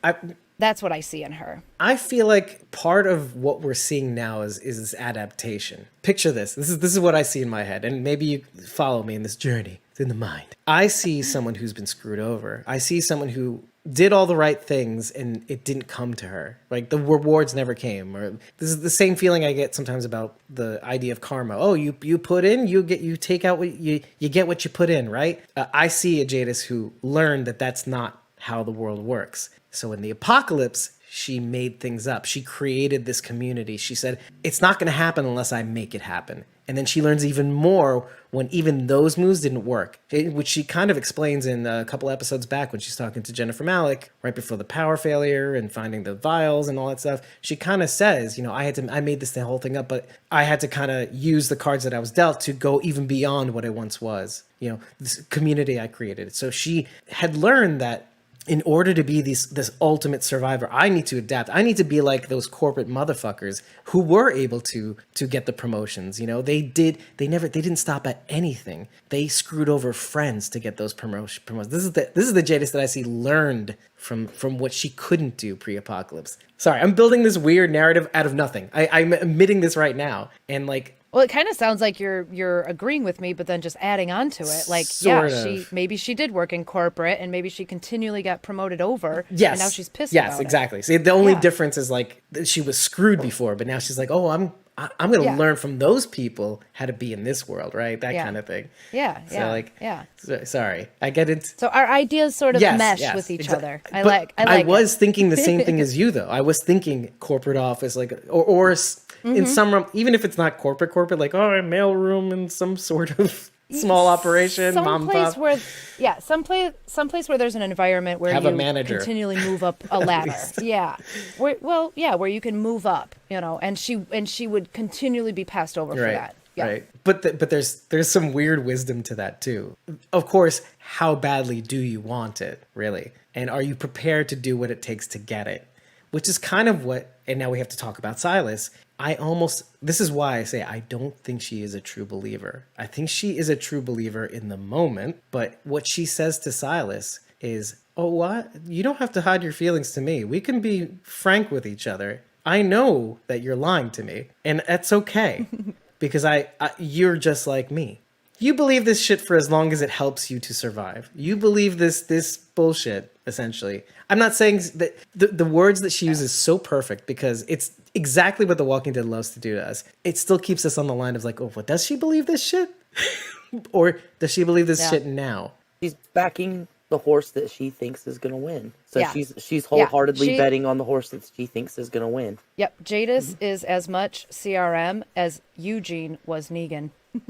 That's what I see in her. I feel like part of what we're seeing now is this adaptation. Picture this. This is what I see in my head, and maybe you follow me in this journey. It's in the mind. I see someone who's been screwed over. I see someone who did all the right things and it didn't come to her. Like, the rewards never came. Or this is the same feeling I get sometimes about the idea of karma. Oh, you put in, you take out what you get what you put in, right? I see a Jadis who learned that that's not how the world works. So in the apocalypse, she made things up. She created this community. She said, it's not going to happen unless I make it happen. And then she learns even more when even those moves didn't work, which she kind of explains in a couple episodes back when she's talking to Jennifer Malick right before the power failure and finding the vials and all that stuff. She kind of says, you know, I made the whole thing up, but I had to kind of use the cards that I was dealt to go even beyond what I once was. You know, this community I created. So she had learned that in order to be this ultimate survivor, I need to adapt. I need to be like those corporate motherfuckers who were able to get the promotions. You know, they didn't stop at anything. They screwed over friends to get those promotions. This is the Jadis that I see learned from what she couldn't do pre-apocalypse. Sorry, I'm building this weird narrative out of nothing. I'm admitting this right now, and like. Well, it kind of sounds like you're agreeing with me, but then just adding on to it. Like, maybe she did work in corporate, and maybe she continually got promoted over. Yes. And now she's pissed about it. Yes, exactly. See, the only difference is like she was screwed before, but now she's like, oh, I'm going to learn from those people how to be in this world, right? That kind of thing. Yeah. Sorry, I get it. So our ideas sort of mesh with each other. I was thinking the same thing as you, though. I was thinking corporate office, like, or in some, even if it's not corporate, like, oh, a mailroom in some sort of small operation, mom and pop. Someplace where there's an environment where have you a manager. Continually move up a ladder. Where you can move up, you know, and she would continually be passed over for that. Yeah. Right. But there's some weird wisdom to that too. Of course, how badly do you want it, really? And are you prepared to do what it takes to get it? which is kind of what, and now we have to talk about Silas. This is why I say I don't think she is a true believer. I think she is a true believer in the moment, but what she says to Silas is, oh, what? You don't have to hide your feelings to me. We can be frank with each other. I know that you're lying to me, and that's okay, because you're just like me. You believe this shit for as long as it helps you to survive. You believe this bullshit, essentially. I'm not saying that the words that she uses so perfect, because it's exactly what The Walking Dead loves to do to us. It still keeps us on the line of like, oh, what, does she believe this shit? Or does she believe this shit now? She's backing the horse that she thinks is going to win. So Yeah. she's wholeheartedly She- betting on the horse that she thinks is going to win. Yep, Jadis is as much CRM as Eugene was Negan.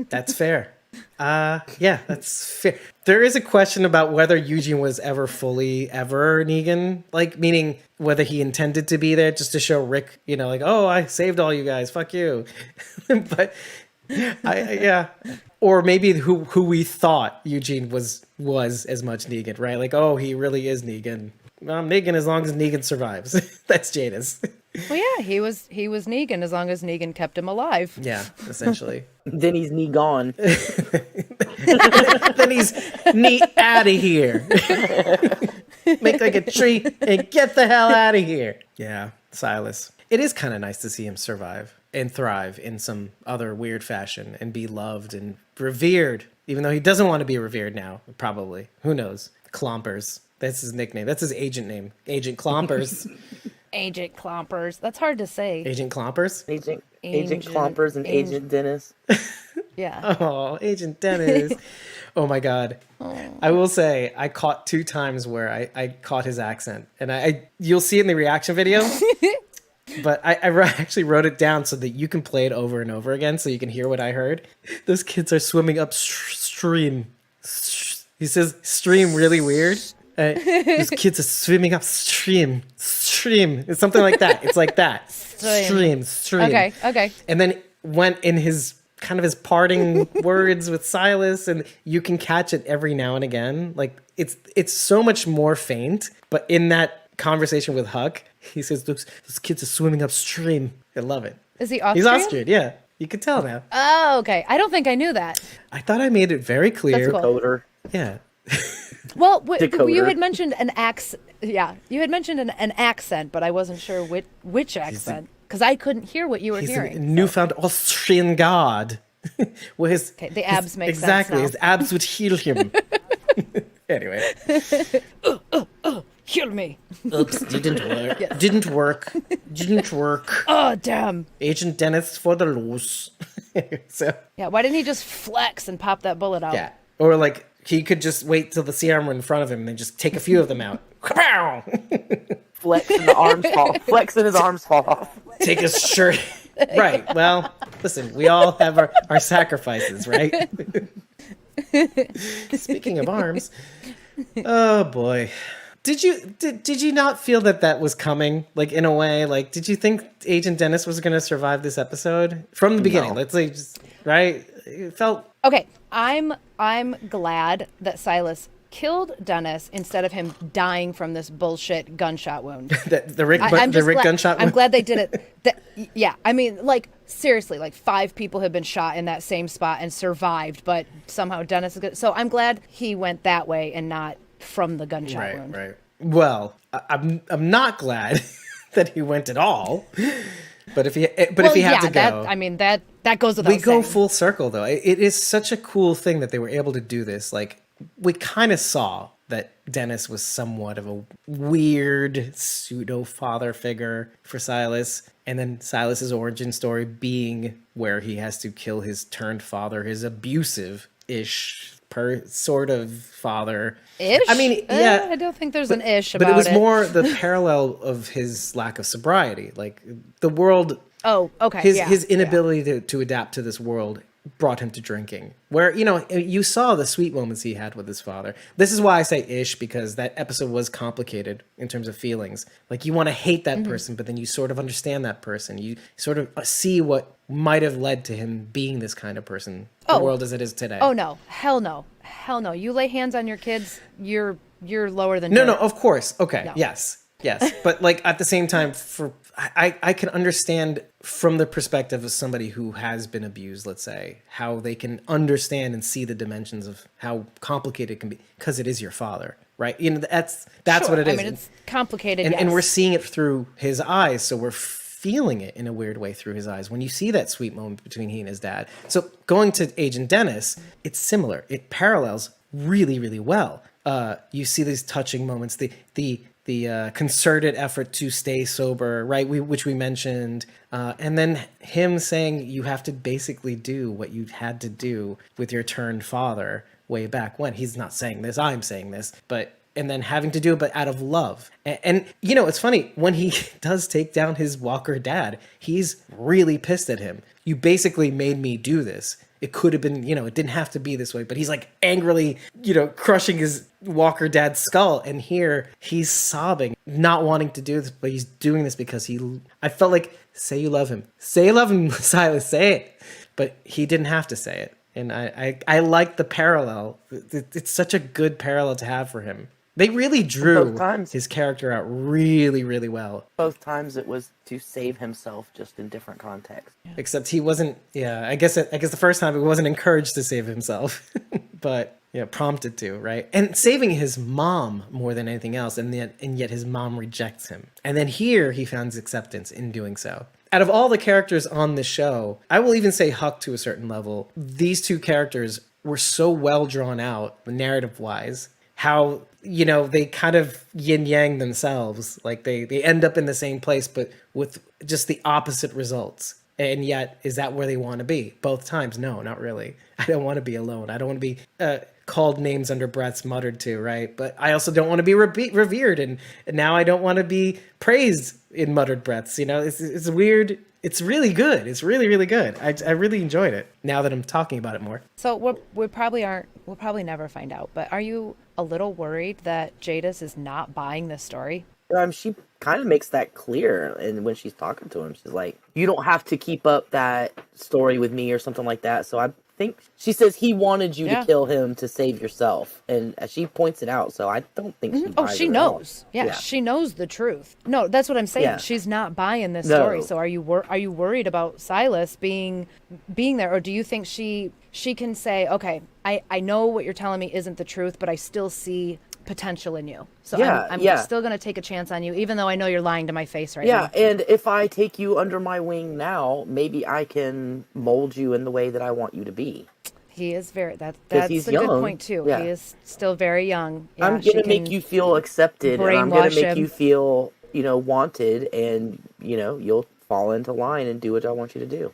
That's fair. Yeah, that's fair. There is a question about whether Eugene was ever fully ever Negan, like meaning whether he intended to be there just to show Rick, like, oh, I saved all you guys, fuck you. But yeah, or maybe who we thought Eugene was as much Negan, right? Like, oh, he really is Negan. I'm Negan as long as Negan survives. That's Jadis. Well, yeah, he was Negan as long as Negan kept him alive. Yeah, essentially. Then he's knee gone. Then he's out of here. Make like a tree and get the hell out of here. Yeah, Silas. It is kind of nice to see him survive and thrive in some other weird fashion and be loved and revered, even though he doesn't want to be revered now, probably. Who knows? Clompers. That's his nickname. That's his agent name. Agent Clompers. Agent Clompers. That's hard to say. Agent Clompers? Agent Clompers and Agent Dennis. Yeah. Oh, Agent Dennis. Oh my God. I will say I caught 2 times where I caught his accent, and you'll see it in the reaction video. But I actually wrote it down so that you can play it over and over again so you can hear what I heard. Those kids are swimming upstream. He says stream really weird. Those kids are swimming upstream. Stream. It's something like that. It's like that. Stream. Okay. And then went in his kind of his parting words with Silas, and you can catch it every now and again. Like it's so much more faint, but in that conversation with Huck, he says, those kids are swimming upstream. I love it. Is he Austrian? He's Austrian, yeah. You can tell now. Oh, okay. I don't think I knew that. I thought I made it very clear. That's cool. Coder. Yeah. Well, Decoder. you had mentioned an accent. Yeah, you had mentioned an accent, but I wasn't sure which accent because I couldn't hear what you were He's hearing. a newfound Austrian god. Well, The abs make exactly, sense his abs would heal him. Anyway. Heal me. Oops, didn't work. Yes. Didn't work. Oh, damn. Agent Dennis for the loose. So Yeah, why didn't he just flex and pop that bullet out? yeah, or like he could just wait till the CRM were in front of him and then just take a few of them out. Flex and the arms fall. Flex and his arms fall off. Take his shirt. Right. Well, listen, we all have our sacrifices, right? Speaking of arms, oh boy. Did you not feel that was coming? Like, in a way, like, did you think Agent Dennis was going to survive this episode from the beginning? No. Let's say, just, right? It felt Okay, I'm glad that Silas killed Dennis instead of him dying from this bullshit gunshot wound. the Rick glad, gunshot. I'm glad they did it. Yeah, I mean, like, seriously, like 5 people have been shot in that same spot and survived, but somehow Dennis is good. So I'm glad he went that way and not from the gunshot wound. Right. Well, I'm not glad that he went at all. But if he had to go, that goes without saying. We go full circle though. It is such a cool thing that they were able to do this. Like, we kind of saw that Dennis was somewhat of a weird pseudo father figure for Silas, and then Silas's origin story being where he has to kill his turned father, his abusive-ish sort of father. Ish? I mean, yeah. I don't think there's an ish about it. But it was more the parallel of his lack of sobriety. Like, the world... Oh, okay. His inability to adapt to this world brought him to drinking. Where, you saw the sweet moments he had with his father. This is why I say ish, because that episode was complicated in terms of feelings. Like, you want to hate that person, but then you sort of understand that person. You sort of see what might have led to him being this kind of person. The world as it is today. Oh, no. Hell no. You lay hands on your kids, you're lower than No, dirt. of course. Okay, No. yes. Yes, but like at the same time, I can understand from the perspective of somebody who has been abused, let's say, how they can understand and see the dimensions of how complicated it can be because it is your father, right? You know, that's Sure. what it is. I mean, it's complicated, and yes. we're seeing it through his eyes, so we're feeling it in a weird way through his eyes when you see that sweet moment between he and his dad. So going to Agent Dennis, it's similar. It parallels really, really well. You see these touching moments, the concerted effort to stay sober, right? Which we mentioned, and then him saying you have to basically do what you had to do with your turned father way back when. He's not saying this, I'm saying this, but and then having to do it, but out of love. And you know, it's funny when he does take down his Walker dad, he's really pissed at him. You basically made me do this. It could have been, you know, it didn't have to be this way, but he's like angrily, you know, crushing his Walker dad's skull. And here he's sobbing, not wanting to do this, but he's doing this because I felt like, say you love him. Say you love him, Silas, say it. But he didn't have to say it. And I like the parallel. It's such a good parallel to have for him. They really drew his character out really, really well. Both times it was to save himself, just in different contexts. Yeah. Except he wasn't. Yeah, I guess the first time he wasn't encouraged to save himself, but yeah, prompted to, right? And saving his mom more than anything else, and yet his mom rejects him. And then here he finds acceptance in doing so. Out of all the characters on the show, I will even say Huck to a certain level. These two characters were so well drawn out, narrative-wise. How, you know, they kind of yin-yang themselves. Like they end up in the same place, but with just the opposite results. And yet, is that where they want to be? Both times? No, not really. I don't want to be alone. I don't want to be called names under breaths, muttered to, right? But I also don't want to be revered. And now I don't want to be praised in muttered breaths. You know, it's weird. It's really good. It's really, really good. I really enjoyed it now that I'm talking about it more. So we'll probably never find out, but are you a little worried that Jadis is not buying this story? She kind of makes that clear, and when she's talking to him, she's like, "You don't have to keep up that story with me," or something like that. So I think she says he wanted you to kill him to save yourself, and she points it out. So I don't think she buys she it knows. Yeah, she knows the truth. No, that's what I'm saying. Yeah. She's not buying this story. So are you worried about Silas being there, or do you think she can say, okay, I know what you're telling me isn't the truth, but I still see potential in you. So I'm still going to take a chance on you, even though I know you're lying to my face right now. Yeah, and if I take you under my wing now, maybe I can mold you in the way that I want you to be. He is that's a young. good point too. Yeah. He is still very young. Yeah, I'm going to make you feel accepted, and I'm going to make you feel, wanted, and, you'll fall into line and do what I want you to do.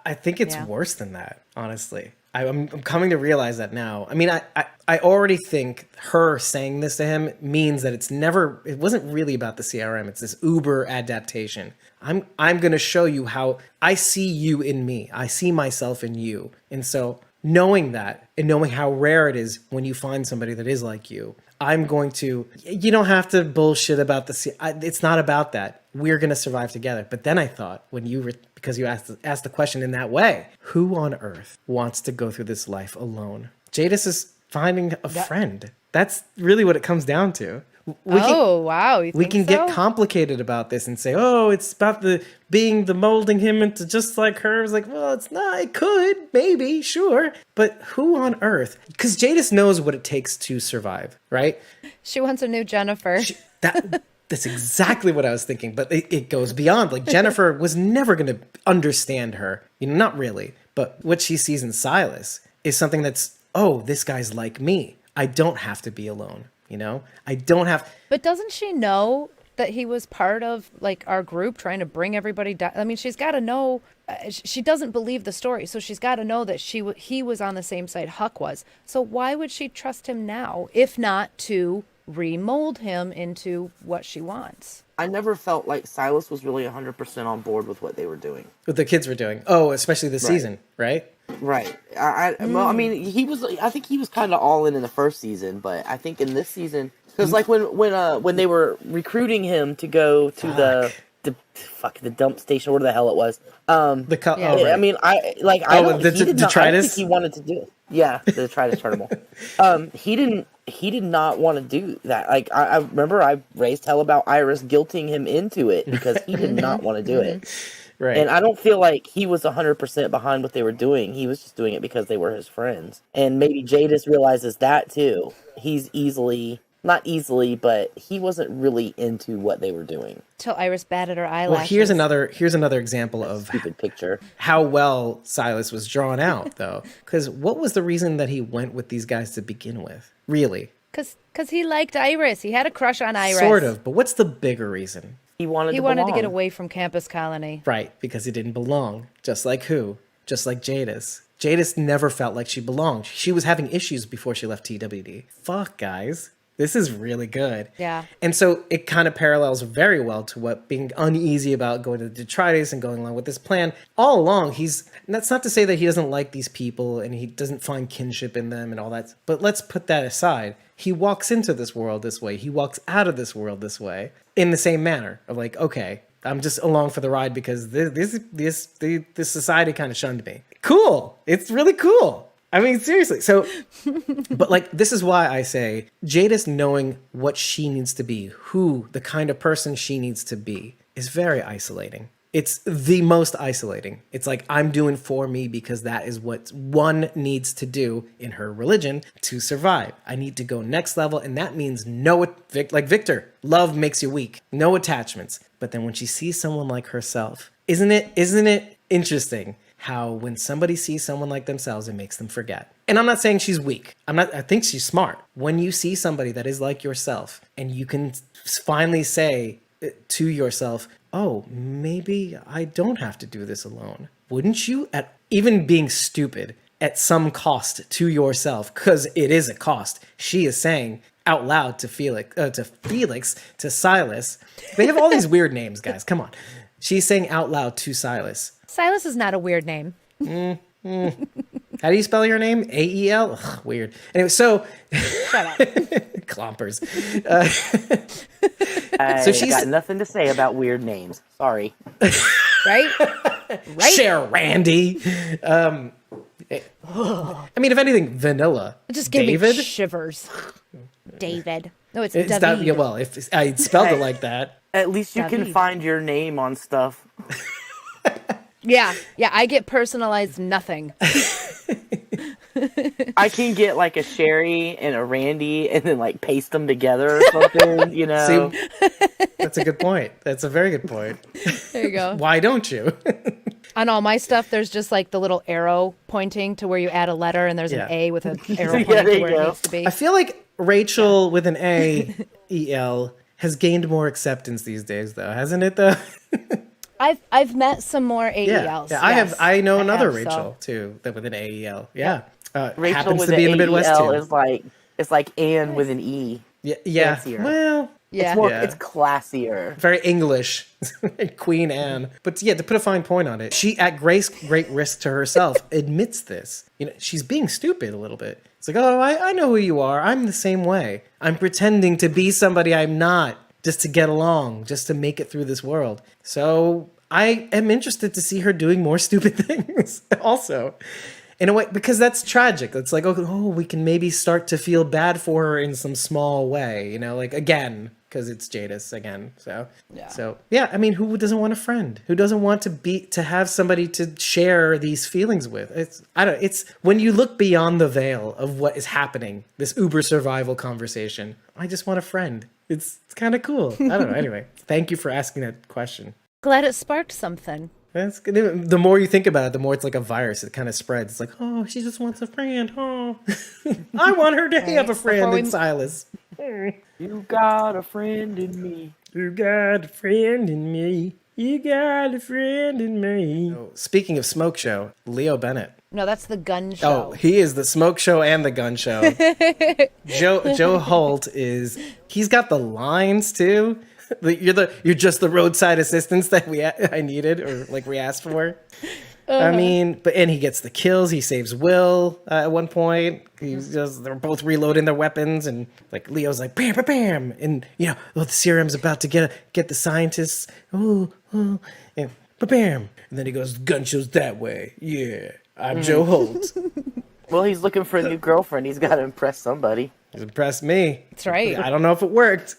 I think it's worse than that, honestly. I'm coming to realize that now. I mean, I already think her saying this to him means that it wasn't really about the CRM. It's this Uber adaptation. I'm going to show you how I see you in me. I see myself in you. And so knowing that and knowing how rare it is when you find somebody that is like you, I'm going to, you don't have to bullshit about it's not about that. We're going to survive together. But then I thought because you asked the question in that way, who on earth wants to go through this life alone? Jadis is finding a friend. That's really what it comes down to. Wow. We can get complicated about this and say, oh, it's about the molding him into just like her. It's like, well, it's not. It could, maybe, sure. But who on earth? Because Jadis knows what it takes to survive, right? She wants a new Jennifer. That's exactly what I was thinking. But it goes beyond. Like, Jennifer was never going to understand her. Not really. But what she sees in Silas is something that's, oh, this guy's like me. I don't have to be alone. I don't have. But doesn't she know that he was part of like our group trying to bring everybody down? I mean, she's got to know. She doesn't believe the story, so she's got to know that he was on the same side Huck was. So why would she trust him now, if not to remold him into what she wants? I never felt like Silas was really 100% on board with what they were doing. What the kids were doing. Oh, especially this season, right? Right. Well, I mean, I think he was kind of all in the first season, but I think in this season, because like when they were recruiting him to go to the dump station, whatever the hell it was. Right. I mean, I don't think he wanted to do it. Yeah, to try to turn him on. He did not want to do that. Like I remember I raised hell about Iris guilting him into it because he did not want to do it. Right. And I don't feel like he was 100% behind what they were doing. He was just doing it because they were his friends. And maybe Jadis realizes that too. He's not easily, but he wasn't really into what they were doing. Till Iris batted her eyelashes. Well, here's another example of Stupid picture. how well Silas was drawn out, though. Because what was the reason that he went with these guys to begin with? Really? Because he liked Iris. He had a crush on Iris. Sort of. But what's the bigger reason? He wanted He to wanted to belong. get away from Campus Colony. Right, because he didn't belong. Just like who? Just like Jadis. Jadis never felt like she belonged. She was having issues before she left TWD. Fuck, guys. This is really good. Yeah. And so it kind of parallels very well to what being uneasy about going to the detritus and going along with this plan. All along, that's not to say that he doesn't like these people and he doesn't find kinship in them and all that. But let's put that aside. He walks into this world this way. He walks out of this world this way in the same manner of like, okay, I'm just along for the ride because this society kind of shunned me. Cool. It's really cool. I mean, seriously. So, but like, this is why I say Jadis knowing what she needs to be, the kind of person she needs to be, is very isolating. It's the most isolating. It's like, I'm doing for me because that is what one needs to do in her religion to survive. I need to go next level. And that means like Victor, love makes you weak. No attachments. But then when she sees someone like herself, isn't it interesting how when somebody sees someone like themselves, it makes them forget? And I'm not saying she's weak. I think she's smart. When you see somebody that is like yourself and you can finally say to yourself, oh, maybe I don't have to do this alone. Wouldn't you, at even being stupid, at some cost to yourself, because it is a cost, she is saying out loud to Felix, to Silas. They have all these weird names, guys. Come on. She's saying out loud to Silas. Silas is not a weird name. How do you spell your name? A-E-L? Ugh, weird. Anyway, so... Shut up. Clompers. So she's got nothing to say about weird names. Sorry. Right? Share Randy. I mean, if anything, vanilla. It just gave David? me shivers. David. No, it's That, David. yeah, well, if I spelled it like that. At least you can David. find your name on stuff. Yeah, I get personalized nothing. I can get like a Sherry and a Randy and then like paste them together or something, you know. See, that's a good point. That's a very good point. There you go. Why don't you? On all my stuff, there's just like the little arrow pointing to where you add a letter, and there's Yeah. an A with an arrow Yeah, pointing there to you where go. it needs to be. I feel like Rachel with an A-E-L has gained more acceptance these days, though, hasn't it, though? I've met some more AELs. Yeah, I know another so- Rachel, too, that with an AEL. Yeah. Rachel Happens with to be in an the Midwest, AEL too. is like Anne with an E. Yeah. fancier. Well, Yeah. It's classier. very English. Queen Anne. But yeah, to put a fine point on it, she, at great risk to herself, admits this. You know, she's being stupid a little bit. It's like, oh, I know who you are. I'm the same way. I'm pretending to be somebody I'm not, just to get along, just to make it through this world. So I am interested to see her doing more stupid things also. In a way, because that's tragic. It's like, oh, we can maybe start to feel bad for her in some small way, you know, like again, because it's Jadis again. So yeah, I mean, who doesn't want a friend? Who doesn't want to have somebody to share these feelings with? It's when you look beyond the veil of what is happening, this uber survival conversation. I just want a friend. It's kind of cool. I don't know. Anyway, thank you for asking that question. Glad it sparked something. That's good. The more you think about it, the more it's like a virus. It kind of spreads. It's like, oh, she just wants a friend. Oh, I want her to have a friend in Silas. You got a friend in me. You got a friend in me. You got a friend in me. Oh, speaking of smoke show, Leo Bennett. No, that's the gun show. Oh, he is the smoke show and the gun show. Joe Holt he's got the lines too. You're just the roadside assistance that I needed, or like we asked for. I mean, and he gets the kills. He saves Will at one point. They're both reloading their weapons, and like Leo's like bam, bam, bam, and you know, the serum's about to get the scientists. And bam, and then he goes, gun show's that way. Yeah, I'm Joe Holt. Well, he's looking for a new girlfriend. He's got to impress somebody. He's impressed me. That's right. I don't know if it worked.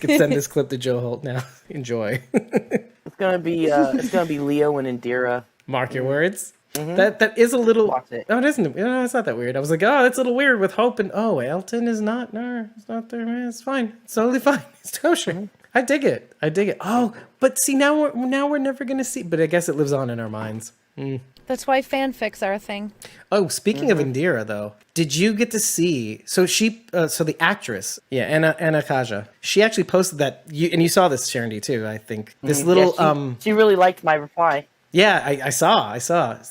Could send this clip to Joe Holt now. Enjoy. It's gonna be Leo and Indira. Mark your words. That is a little. Watch it. No, it isn't. No, it's not that weird. I was like, oh, that's a little weird with Hope and Elton is not. No, it's not there. Man, it's fine. It's totally fine. It's kosher. I dig it. Oh, but see, now we're never gonna see. But I guess it lives on in our minds. That's why fanfics are a thing. Oh, speaking of Indira, though, did you get to see? So the actress, Anna Kaja, she actually posted that. You saw this, Sharon D, too. I think this little. Yeah, she really liked my reply. Yeah, I saw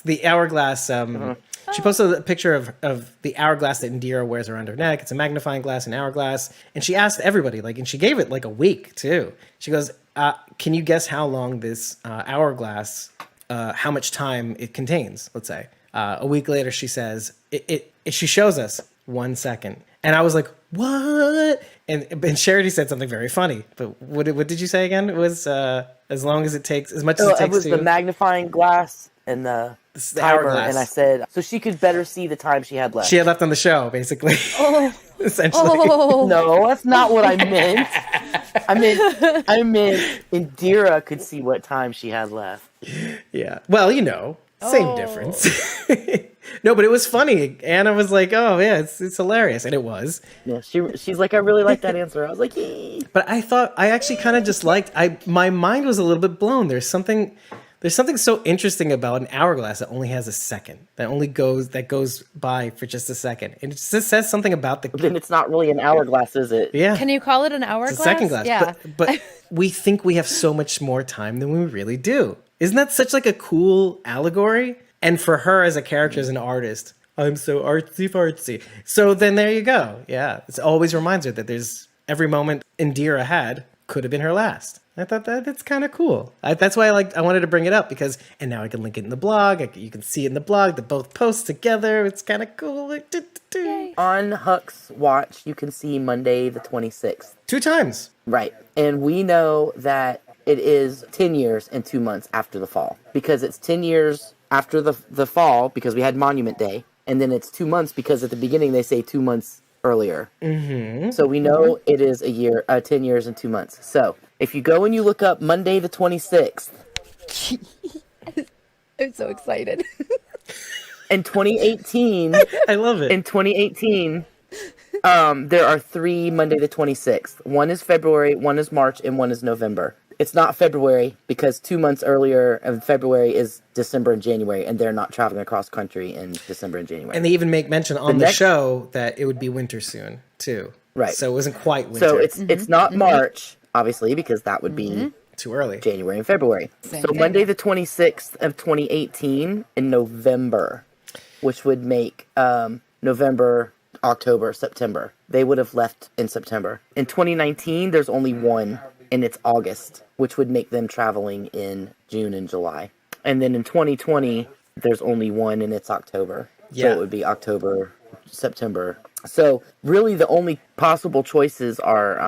the hourglass. She posted a picture of the hourglass that Indira wears around her neck. It's a magnifying glass and hourglass, and she asked everybody, and she gave it a week too. She goes, "Can you guess how long this hourglass?" How much time it contains, let's say. A week later, she says, she shows us 1 second. And I was like, what? And Charity said something very funny. But what did you say again? It was as long as it takes, as much as it takes it was the magnifying glass and the timer. Hourglass. And I said, so she could better see the time she had left. She had left on the show, basically. Oh. Essentially. Oh. No, that's not what I meant. I meant Indira could see what time she had left. Yeah. Well, same difference. No, but it was funny. Anna was like, "Oh yeah, it's hilarious," and it was. Yeah, she's like, "I really like that answer." I was like, "Yee." But I thought I actually kind of just liked. My mind was a little bit blown. There's something so interesting about an hourglass that only has a second. That goes by for just a second, and it just says something about the. Then it's not really an hourglass, is it? Yeah. Can you call it an hourglass? It's a second glass. Yeah. But we think we have so much more time than we really do. Isn't that such a cool allegory? And for her as a character, as an artist, I'm so artsy. So then there you go. Yeah. It always reminds her that there's every moment Indira had could have been her last. I thought that's kind of cool. That's why I wanted to bring it up and now I can link it in the blog. You can see it in the blog, the both posts together. It's kind of cool. On Huck's watch, you can see Monday the 26th. 2 times. Right. And we know that it is 10 years and 2 months after the fall. Because it's 10 years after the fall, because we had Monument Day. And then it's 2 months because at the beginning they say 2 months earlier. Mm-hmm. So we know it is 10 years and 2 months. So if you go and you look up Monday the 26th. I'm so excited. In 2018. I love it. In 2018, there are 3 Monday the 26th. One is February, one is March, and one is November. It's not February because 2 months earlier of February is December and January, and they're not traveling across country in December and January. And they even make mention on the show that it would be winter soon, too. Right. So it wasn't quite winter. So it's not March, obviously, because that would be too early. January and February. Same so thing. Monday the 26th of 2018 in November, which would make November, October, September. They would have left in September. In 2019, there's only one, and it's August, which would make them traveling in June and July. And then in 2020, there's only one, and it's October. Yeah. So it would be October, September. So really the only possible choices are,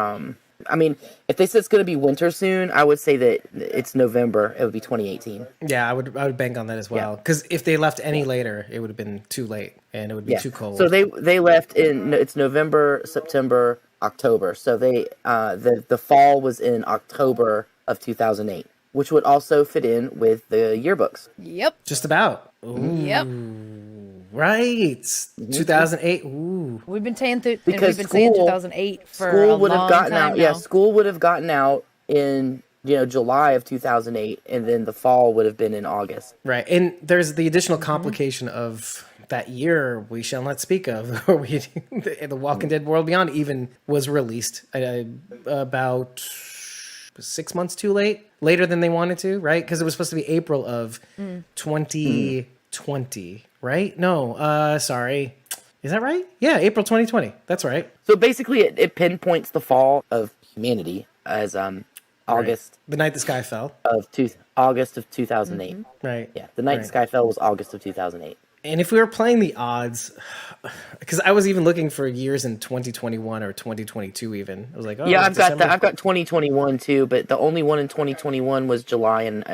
if they said it's going to be winter soon, I would say that it's November. It would be 2018. Yeah, I would bank on that as well. Because if they left any later, it would have been too late, and it would be too cold. So they left it's November, September, October. So the fall was in October of 2008, which would also fit in with the yearbooks. Yep. Just about. Ooh. Yep. Right. 2008. Ooh. We've been saying Because 2008 for school a would have long gotten time out. now. Yeah, school would have gotten out in July of 2008, and then the fall would have been in August. Right. And there's the additional complication of that year we shall not speak of, where the Walking Dead World Beyond even was released about 6 months too late, later than they wanted to, right? Because it was supposed to be April of 2020, right? No, sorry. Is that right? Yeah, April 2020. That's right. So basically, it pinpoints the fall of humanity as August. The night the sky fell. August of 2008. Right. Yeah, the night the sky fell was August of 2008. And if we were playing the odds, because I was even looking for years in 2021 or 2022 even. I was like, yeah, I've got December. I've got 2021 too, but the only one in 2021 was July and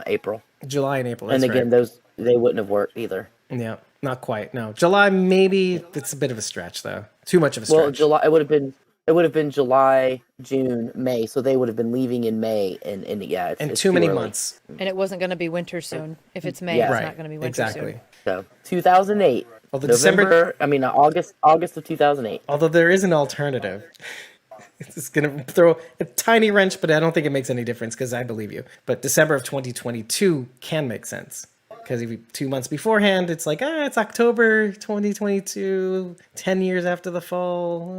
April. July and April. And that's again, right. they wouldn't have worked either. Yeah, not quite. No, July maybe it's a bit of a stretch though. Too much of a stretch. Well, July it would have been July, June, May, so they would have been leaving in May, and yeah, it's too many early. months. And it wasn't going to be winter soon. If it's May, Yeah. it's not going to be winter Exactly. soon. So 2008. Well, the November. I mean, August of 2008. Although there is an alternative. It's going to throw a tiny wrench, but I don't think it makes any difference because I believe you. But December of 2022 can make sense. Because 2 months beforehand, it's like, it's October 2022, 10 years after the fall.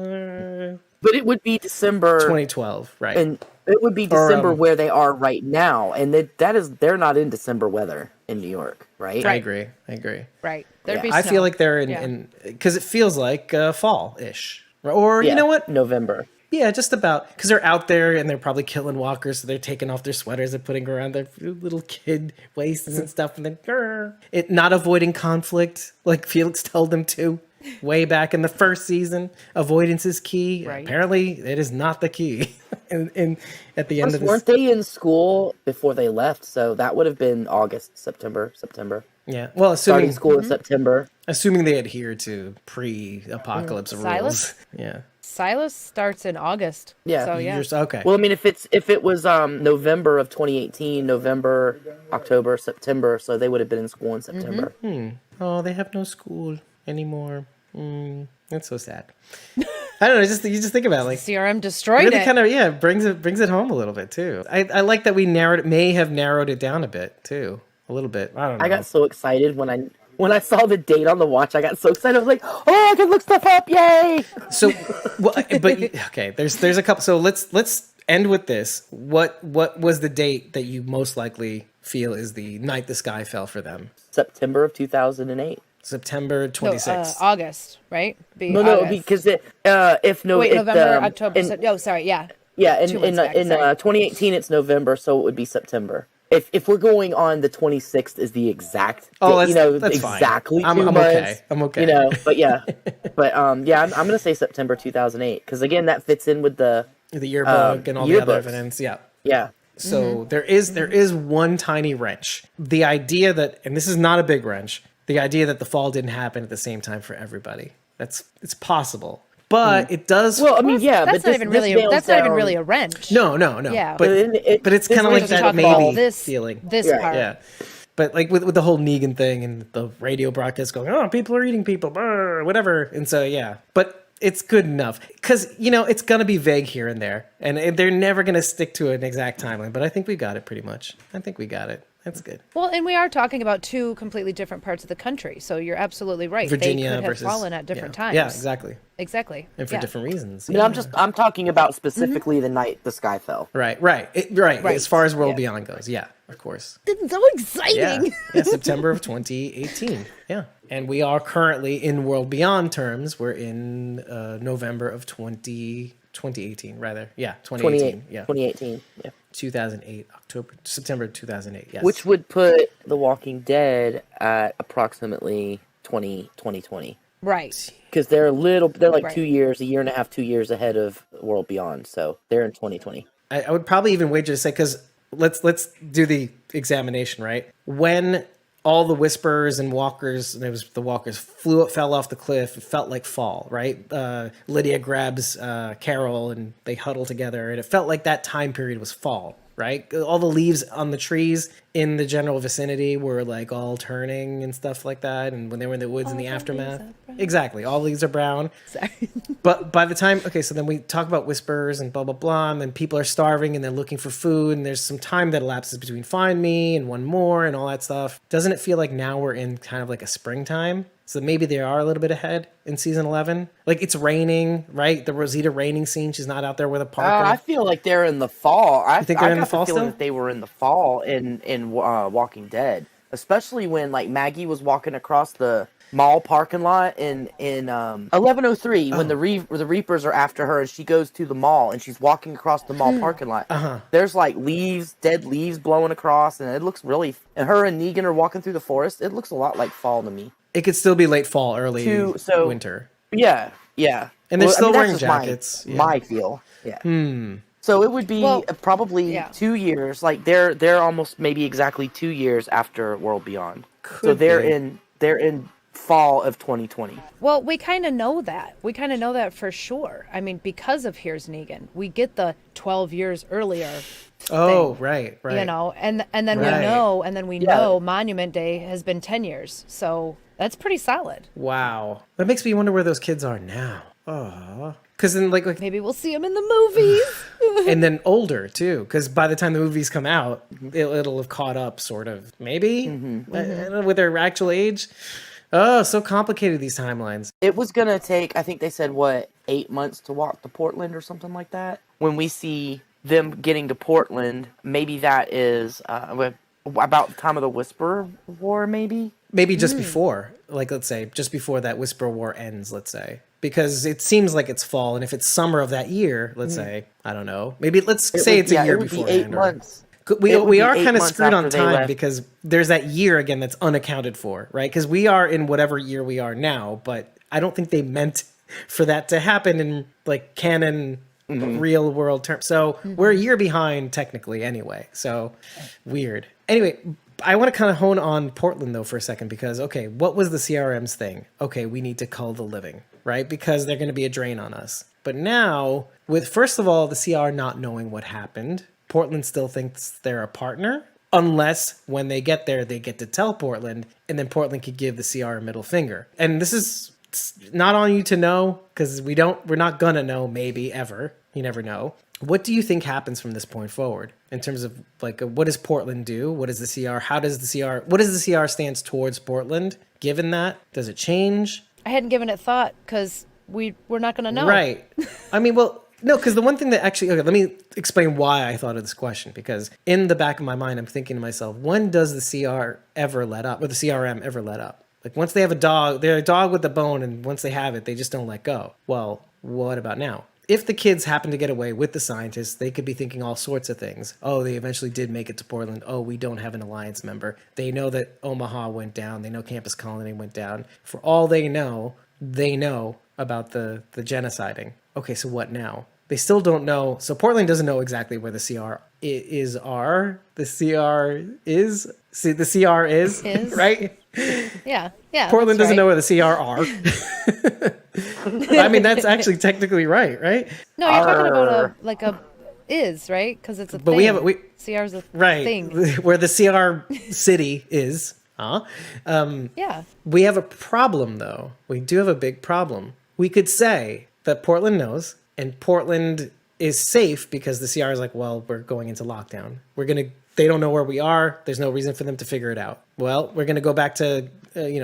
But it would be December 2012, right. And it would be December where they are right now. And they're not in December weather in New York, right? I agree. Right. There'd Yeah. be I snow. feel like they're in because it feels like fall-ish. Or, you know what? November. Yeah, just about. Because they're out there and they're probably killing walkers, so they're taking off their sweaters and putting around their little kid waists and stuff, and then not avoiding conflict like Felix told them to way back in the first season. Avoidance is key. Right. Apparently, it is not the key. and at the end of this, Weren't they in school before they left? So that would have been August, September. yeah. Well, Starting school in September. assuming they adhere to pre-apocalypse rules. Silas? Yeah. Silas starts in August. Yeah. So yeah. Okay. Well, I mean, if it was November of 2018, November, October, September, so they would have been in school in September. Oh, they have no school anymore. That's so sad. I don't know. You just think about it, like CRM destroyed really it. kind of brings it home a little bit too. I like that we may have narrowed it down a bit too, a little bit. I don't know. I got so excited when I saw the date on the watch. I got so excited. I was like, "Oh, I can look stuff up! Yay!" So, okay. There's a couple. So let's end with this. What was the date that you most likely feel is the night the sky fell for them? September of 2008. September 26th. August, right? No, because November, October. Sorry, yeah. Yeah, in 2 months back, sorry. 2018 it's November, so it would be September. If we're going on the 26th is the exact, that's exactly fine. 2 I'm months. okay. I'm okay. I'm gonna say September 2008 because again that fits in with the yearbook and all the other evidence. Yeah. Yeah. So there is one tiny wrench. The idea that, and this is not a big wrench, the idea that the fall didn't happen at the same time for everybody. It's possible. But it does. Well, I mean, That's not even really a wrench. No. Yeah. But it's kind of like that maybe feeling. This part. Yeah. But like with the whole Negan thing and the radio broadcast going, oh, people are eating people, whatever. And so, yeah. But it's good enough. Because, it's going to be vague here and there. And they're never going to stick to an exact timeline. But I think we got it pretty much. I think we got it. That's good. Well, and we are talking about two completely different parts of the country. So you're absolutely right. Virginia they could versus, have fallen at different times. Yeah, exactly. And for different reasons. I mean, I'm talking about specifically the night the sky fell. Right. As far as World Beyond goes, yeah, of course. It's so exciting. Yeah, September of 2018. Yeah, and we are currently in World Beyond terms. We're in November of 2018, rather. Yeah, 2018. Yeah, 2018. Yeah. 2008, September 2008. Yes. Which would put The Walking Dead at approximately 2020. Right. Because they're like Right. 2 years, a year and a half, 2 years ahead of World Beyond. So they're in 2020. I would probably even wager to say, because let's do the examination, right? When all the whisperers and walkers, and it was the walkers, fell off the cliff, it felt like fall, right? Lydia grabs Carol and they huddle together, and it felt like that time period was fall, right? All the leaves on the trees in the general vicinity were like all turning and stuff like that, and when they were in the woods in the aftermath. Exactly, all leaves are brown. Sorry. But by the time, so then we talk about whisperers and blah, blah, blah, and then people are starving and they're looking for food, and there's some time that elapses between Find Me and One More and all that stuff. Doesn't it feel like now we're in kind of like a springtime? So maybe they are a little bit ahead in season 11. Like, it's raining, right? The Rosita raining scene, she's not out there with a parka. I feel like they're in the fall. You think they're in the fall still? That they were in the fall in Walking Dead. Especially when, like, Maggie was walking across the mall parking lot in 1103 when the Reapers are after her and she goes to the mall and she's walking across the mall parking lot. There's like dead leaves blowing across, and it looks really. And her and Negan are walking through the forest. It looks a lot like fall to me. It could still be late fall, early winter. Yeah. And they're still wearing jackets. My feel. Yeah. So it would be probably yeah. 2 years. Like they're almost maybe exactly 2 years after World Beyond. So Could they're in fall of 2020. Well, we kind of know that. We kind of know that for sure. I mean, because of Here's Negan, we get the 12 years earlier. Oh, thing, right. You know, and then Right. we know Monument Day has been 10 years. So that's pretty solid. Wow. That makes me wonder where those kids are now. Oh, because then like Maybe we'll see them in the movies. and then older too. Because by the time the movies come out, it'll have caught up, sort of. Maybe I don't know, with their actual age. Oh, so complicated, these timelines. It was gonna take, I think they said, 8 months to walk to Portland or something like that. When we see them getting to Portland, maybe that is about the time of the Whisper War, maybe? Maybe just before, like, let's say, just before that Whisper War ends, let's say. Because it seems like it's fall, and if it's summer of that year, let's say, I don't know, maybe let's say it's a year it would before. be 8 months. We are kind of months screwed on after they time left. because there's that year again that's unaccounted for, right? Because we are in whatever year we are now, but I don't think they meant for that to happen in like canon real world terms. So we're a year behind technically anyway. So weird. Anyway, I want to kind of hone on Portland though for a second because, okay, what was the CRM's thing? Okay, we need to cull the living, right? Because they're going to be a drain on us. But now, with first of all, the CR not knowing what happened, Portland still thinks they're a partner, unless when they get there, they get to tell Portland, and then Portland could give the CR a middle finger. And this is not on you to know, because we're not gonna know, maybe, ever. You never know. What do you think happens from this point forward in terms of like what does Portland do? What is the CR? What does the CR stance towards Portland? Given that, does it change? I hadn't given it thought because we're not going to know. Right. I mean, well, no, because the one thing that actually, okay, let me explain why I thought of this question. Because in the back of my mind, I'm thinking to myself, when does the CR ever let up, or the CRM ever let up? Like once they have a dog, they're a dog with a bone, and once they have it, they just don't let go. Well, what about now? If the kids happen to get away with the scientists, they could be thinking all sorts of things. Oh, they eventually did make it to Portland. Oh, we don't have an alliance member. They know that Omaha went down. They know Campus Colony went down. For all they know about the genociding. Okay, so what now? They still don't know. So Portland doesn't know exactly where the CR is. See, the CR is. Right? Yeah. Portland doesn't know where the CR are. I mean, that's actually technically right? No, you're talking about right? Because it's a but thing. CR's a right, thing. where the CR city is. Yeah. We have a problem, though. We do have a big problem. We could say that Portland knows, and Portland is safe because the CR is like, well, we're going into lockdown. They don't know where we are. There's no reason for them to figure it out. Well, we're going to go back to,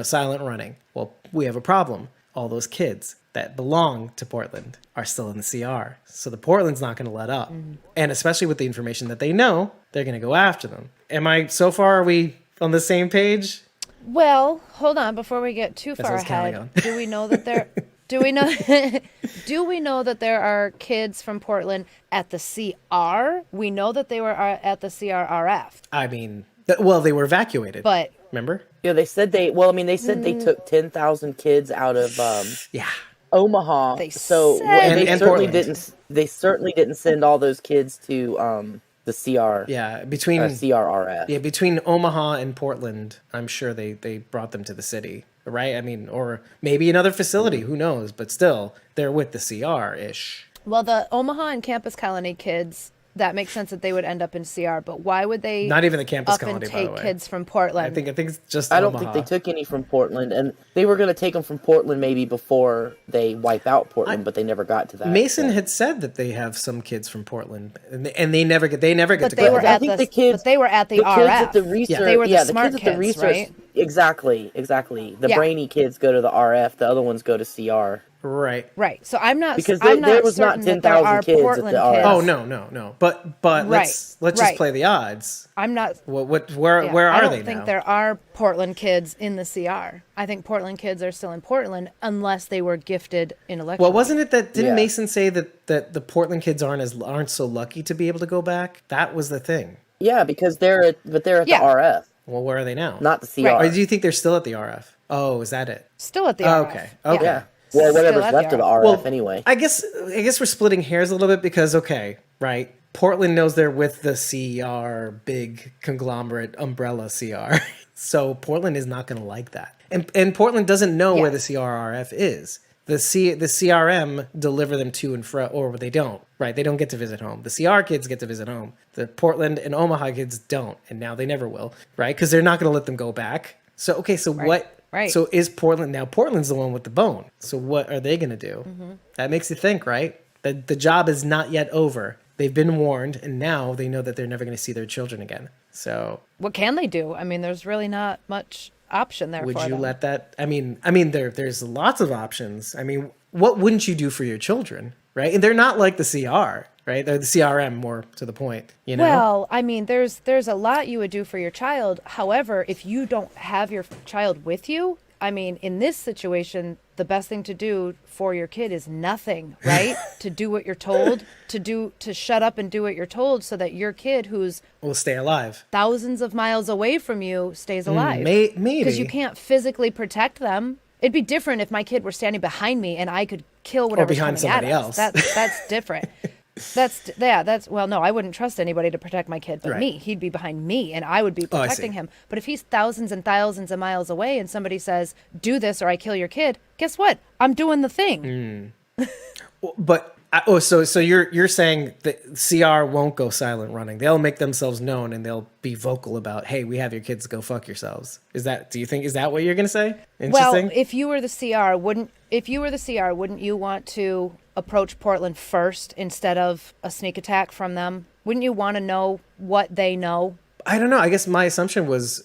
silent running. Well, we have a problem. All those kids that belong to Portland are still in the CR. So the Portland's not going to let up. Mm-hmm. And especially with the information that they know, they're going to go after them. So far, are we on the same page? Well, hold on. Before we get too far ahead, do we know that there... Do we know that there are kids from Portland at the CR? We know that they were at the CRRF. I mean, they were evacuated. But remember? Yeah, they said they took 10,000 kids out of Omaha. They certainly didn't send all those kids to the CR. Yeah, between CRRF. Yeah, between Omaha and Portland, I'm sure they brought them to the city. Right? I mean, or maybe another facility, who knows? But still, they're with the CR-ish. Well, the Omaha and Campus Colony kids, that makes sense that they would end up in CR, but why would they not even the Campus Colony, and by the take way. kids from Portland? I think it's just I don't Omaha. think they took any from Portland, and they were going to take them from Portland maybe before they wipe out Portland, but they never got to that. Mason had said that they have some kids from Portland, and they never get to but go. But they were at the RF. Kids at the research, They were the smart kids kids, at the research, right? Exactly. The brainy kids go to the RF, the other ones go to CR. Right. So I'm not because I'm there not was not certain that there are 10,000 kids Portland at the RF. kids. Oh no. But let's just play the odds. I'm not. Where are I don't they think now? there are Portland kids in the CR. I think Portland kids are still in Portland unless they were gifted intellectually. Well, wasn't it that didn't Mason say that the Portland kids aren't so lucky to be able to go back? That was the thing. Yeah, because they're at the RF. Well, where are they now? Not the CR. Right. Or do you think they're still at the RF? Oh, is that it? Still at the RF. Okay. Yeah. Well, whatever's left of the RF anyway. I guess we're splitting hairs a little bit because, okay, right? Portland knows they're with the CR, big conglomerate umbrella CR. So Portland is not going to like that. And Portland doesn't know where the Yes. CRRF is. The CRM deliver them to and fro, or they don't, right? They don't get to visit home. The CR kids get to visit home. The Portland and Omaha kids don't, and now they never will, right? Because they're not going to let them go back. So, okay, so what? Right. So is Portland, now Portland's the one with the bone. So what are they going to do? That makes you think, right? That the job is not yet over. They've been warned, and now they know that they're never going to see their children again. So What can they do? I mean, there's really not much option there would for you them. let that? I mean, there's lots of options. I mean, what wouldn't you do for your children, right? And they're not like the CR, right? They're the CRM, more to the point, you know? Well, I mean, there's a lot you would do for your child. However, if you don't have your child with you, I mean, in this situation, the best thing to do for your kid is nothing, right? To do what you're told, to shut up and do what you're told, so that your kid, who's Will stay alive. thousands of miles away from you, stays alive. Maybe. Because you can't physically protect them. It'd be different if my kid were standing behind me and I could kill whatever's behind coming at somebody us. else. That's different. Well, no, I wouldn't trust anybody to protect my kid but Right. me. He'd be behind me and I would be I see. protecting him. But if he's thousands and thousands of miles away and somebody says, do this or I kill your kid, guess what? I'm doing the thing. But so you're saying that CR won't go silent running. They'll make themselves known and they'll be vocal about, hey, we have your kids, go fuck yourselves. Is that what you're gonna say? Interesting. Well, if you were the CR, wouldn't you want to approach Portland first instead of a sneak attack from them? Wouldn't you want to know what they know? I don't know. I guess my assumption was,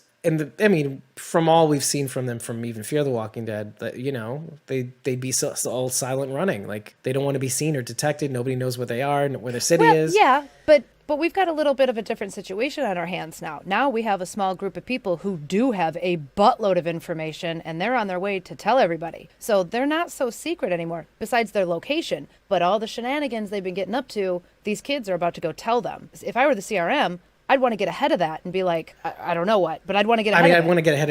from all we've seen from them, from even Fear the Walking Dead, that, they'd be all silent running. Like, they don't want to be seen or detected. Nobody knows where they are and where their city is. Yeah, but we've got a little bit of a different situation on our hands now. Now we have a small group of people who do have a buttload of information, and they're on their way to tell everybody. So they're not so secret anymore, besides their location. But all the shenanigans they've been getting up to, these kids are about to go tell them. If I were the CRM, I'd want to get ahead of that and be like, I don't know what, but I'd want to get ahead of it. I'd want to get ahead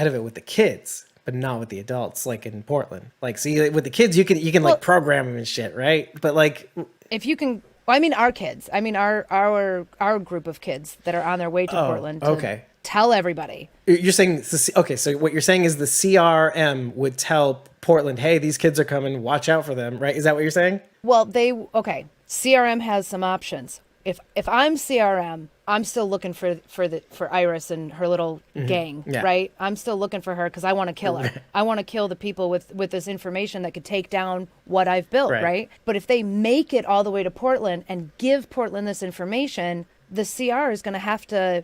of it with the kids, but not with the adults, like in Portland. Like, see, with the kids, you can like program them and shit, right? But like, if you can, well, I mean, our kids, our group of kids that are on their way to Portland to tell everybody. You're saying, okay, so what you're saying is the CRM would tell Portland, hey, these kids are coming, watch out for them, right? Is that what you're saying? Well, CRM has some options. If I'm CRM, I'm still looking for Iris and her little gang, right? I'm still looking for her because I want to kill her. I want to kill the people with this information that could take down what I've built, right? But if they make it all the way to Portland and give Portland this information, the CR is going to have to.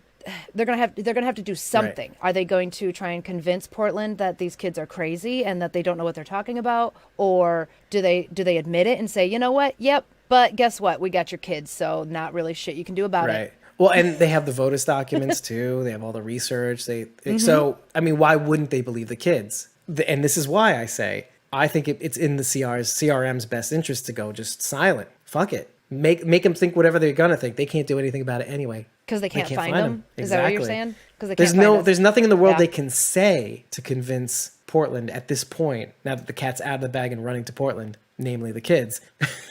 They're gonna have to do something. Right. Are they going to try and convince Portland that these kids are crazy and that they don't know what they're talking about, or do they admit it and say, you know what? Yep. But guess what? We got your kids, so not really shit you can do about it. Well, and they have the VOTUS documents too. They have all the research. So, why wouldn't they believe the kids? And this is why I say, I think it's in the CRM's best interest to go just silent. Fuck it. Make them think whatever they're gonna think. They can't do anything about it anyway. Because they can't find them? Exactly. Is that what you're saying? Because there's nothing in the world they can say to convince Portland at this point, now that the cat's out of the bag and running to Portland, namely the kids,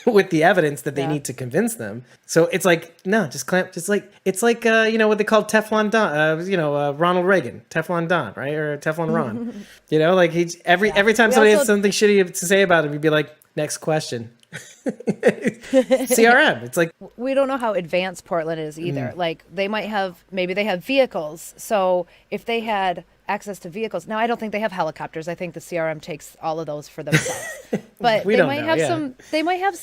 with the evidence that they need to convince them. So it's like, no, just clamp, it's like what they call Teflon Don, Ronald Reagan, Teflon Don, right? Or Teflon Ron. Like every time somebody has something shitty to say about him, he'd be like, next question. CRM. It's like, we don't know how advanced Portland is either. Like, maybe they have vehicles. So if they had access to vehicles, now I don't think they have helicopters. I think the CRM takes all of those for themselves. But they might have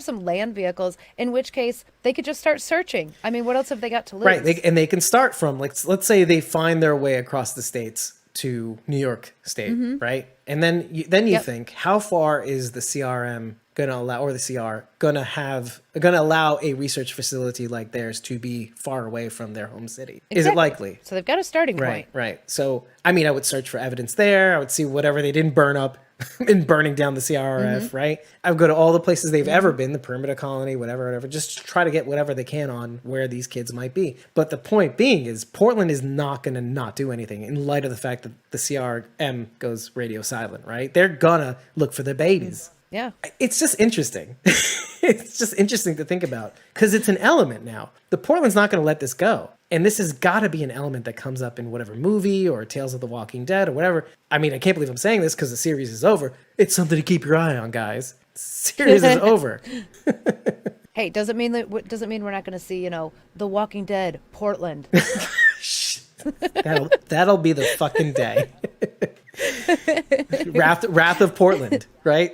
some land vehicles, in which case they could just start searching. I mean, what else have they got to lose? Right. And they can start from, like, let's say they find their way across the states to New York State, right? And then you think, how far is the CRM going to allow, or the CR going to allow a research facility like theirs to be far away from their home city? Exactly. Is it likely? So they've got a starting point. Right. So, I would search for evidence there. I would see whatever they didn't burn up in burning down the CRF, right? I would go to all the places they've ever been, the perimeter colony, whatever, just try to get whatever they can on where these kids might be. But the point being is Portland is not going to not do anything in light of the fact that the CRM goes radio silent, right? They're going to look for their babies. Yeah. It's just interesting. It's just interesting to think about because it's an element now. The Portland's not going to let this go. And this has got to be an element that comes up in whatever movie or Tales of the Walking Dead or whatever. I mean, I can't believe I'm saying this because the series is over. It's something to keep your eye on, guys. The series is over. Hey, does it mean we're not going to see, The Walking Dead, Portland? That'll be the fucking day. Wrath of Portland, right?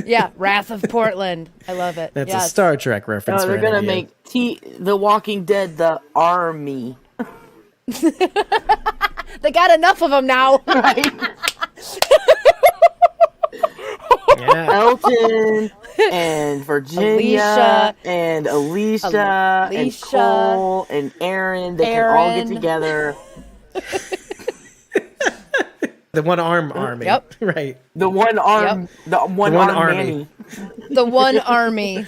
Yeah, Wrath of Portland. I love it. That's a Star Trek reference. They're gonna make The Walking Dead the army. They got enough of them now. Right? Yeah. Elton and Virginia and Alicia and Cole and Aaron. They can all get together. The one arm army. Yep. Right. The one arm. Yep. The one army. Manny. The one army.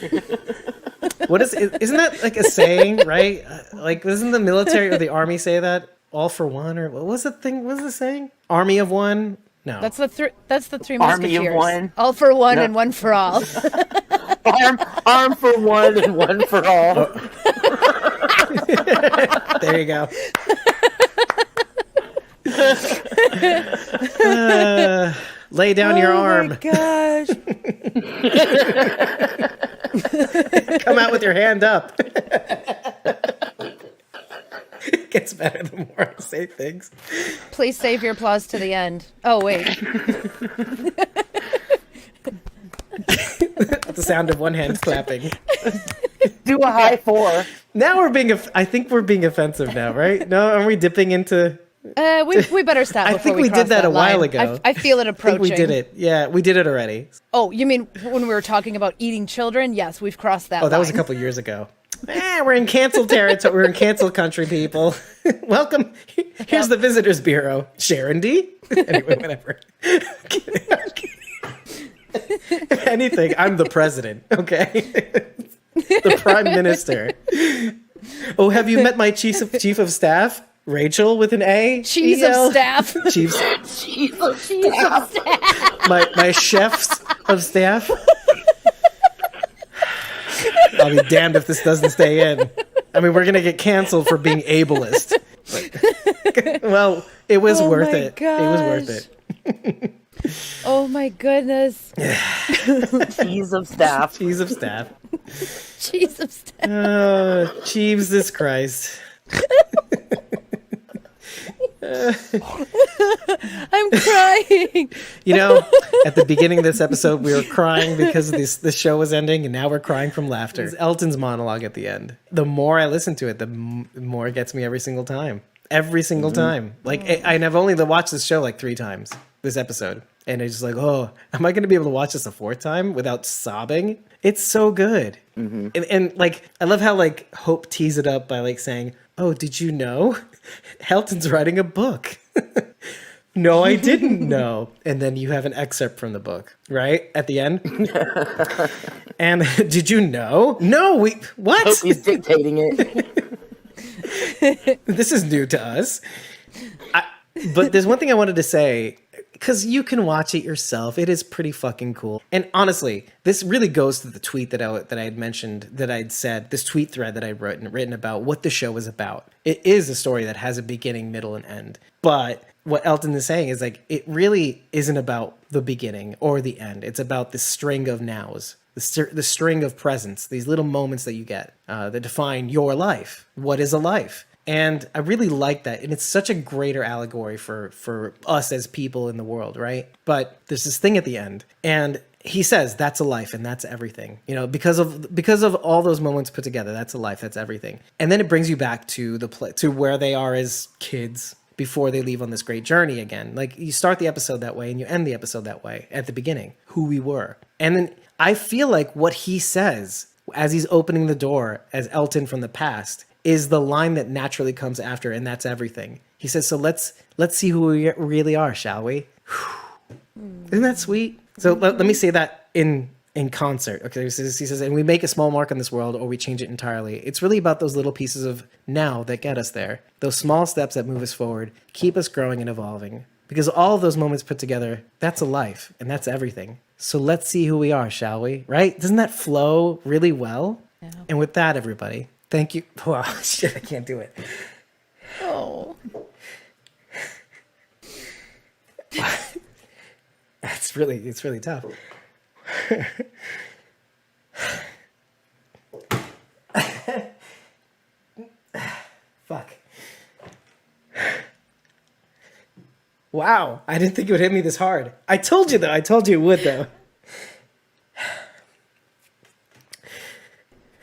What isn't that like a saying, right? Like, doesn't the military or the army say that? All for one, or what was the thing? What was the saying? Army of one? No. That's the three Musketeers. Army of one. All for one and one for all. arm for one and one for all. There you go. Lay down your arm. Oh my gosh. Come out with your hand up. It gets better the more I say things. Please save your applause to the end. Oh, wait. The sound of one hand clapping. Do a high four. Now I think we're being offensive now, right? No, are we dipping into... We better stop. I think we did that a while ago. I feel it approaching. I think we did it. Yeah, we did it already. Oh, you mean when we were talking about eating children? Yes, we've crossed that. Oh, that was a couple years ago. We're in cancel territory. We're in cancel country, people. Welcome. Here's the Visitors Bureau. Sharon D. Anyway, whatever. If anything, I'm the president. Okay, the prime minister. Oh, have you met my chief of staff? Rachel with an A. Chiefs of staff. Chief of staff. My chefs of staff. I'll be damned if this doesn't stay in. I mean, we're gonna get canceled for being ableist. But, well, it was worth it. Gosh. It was worth it. Oh my goodness. Cheese of staff. Cheese of staff. Cheese of staff. Oh, Jesus Christ. I'm crying. You know, at the beginning of this episode, we were crying because this show was ending, and now we're crying from laughter. It's Elton's monologue at the end. The more I listen to it, the more it gets me every single time. Every single time. Like, I've only watched this show like 3 times, this episode. And it's just like, oh, am I going to be able to watch this a 4th time without sobbing? It's so good. Mm-hmm. And like, I love how like Hope tees it up by like saying, oh, did you know? Helton's writing a book. No, I didn't know. And then you have an excerpt from the book, right? At the end. And did you know? No, what? Hope he's dictating it. This is new to us. But there's one thing I wanted to say, because you can watch it yourself. It is pretty fucking cool. And honestly, this really goes to the tweet that I had mentioned, that I'd said, this tweet thread that I'd written about what the show is about. It is a story that has a beginning, middle, and end. But what Elton is saying is like, it really isn't about the beginning or the end. It's about the string of nows, the string of presents, these little moments that you get that define your life. What is a life? And I really like that. And it's such a greater allegory for us as people in the world, right? But there's this thing at the end. And he says, that's a life and that's everything. You know, because of all those moments put together, that's a life, that's everything. And then it brings you back to to where they are as kids before they leave on this great journey again. Like, you start the episode that way and you end the episode that way at the beginning, who we were. And then I feel like what he says as he's opening the door as Elton from the past is the line that naturally comes after, and that's everything. He says, so let's see who we really are, shall we? Isn't that sweet? So let me say that in concert. Okay, he says, and we make a small mark on this world or we change it entirely. It's really about those little pieces of now that get us there. Those small steps that move us forward, keep us growing and evolving. Because all of those moments put together, that's a life, and that's everything. So let's see who we are, shall we? Right? Doesn't that flow really well? Yeah. And with that, everybody, thank you. Wow, shit, I can't do it. Oh. It's really tough. Fuck. Wow, I didn't think it would hit me this hard. I told you it would though.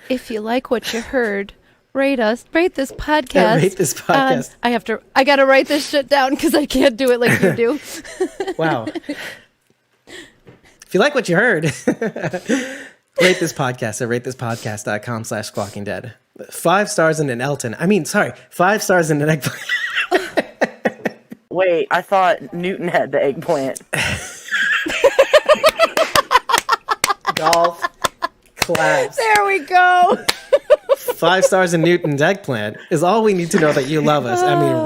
If you like what you heard, rate this podcast. Rate this podcast. I gotta write this shit down because I can't do it like you do. Wow. If you like what you heard, rate this podcast at ratethispodcast.com/squawkingdead. 5 stars and an Elton. 5 stars and an eggplant. Wait, I thought Newton had the eggplant. Golf claps. There we go. 5 stars in Newton's eggplant is all we need to know that you love us.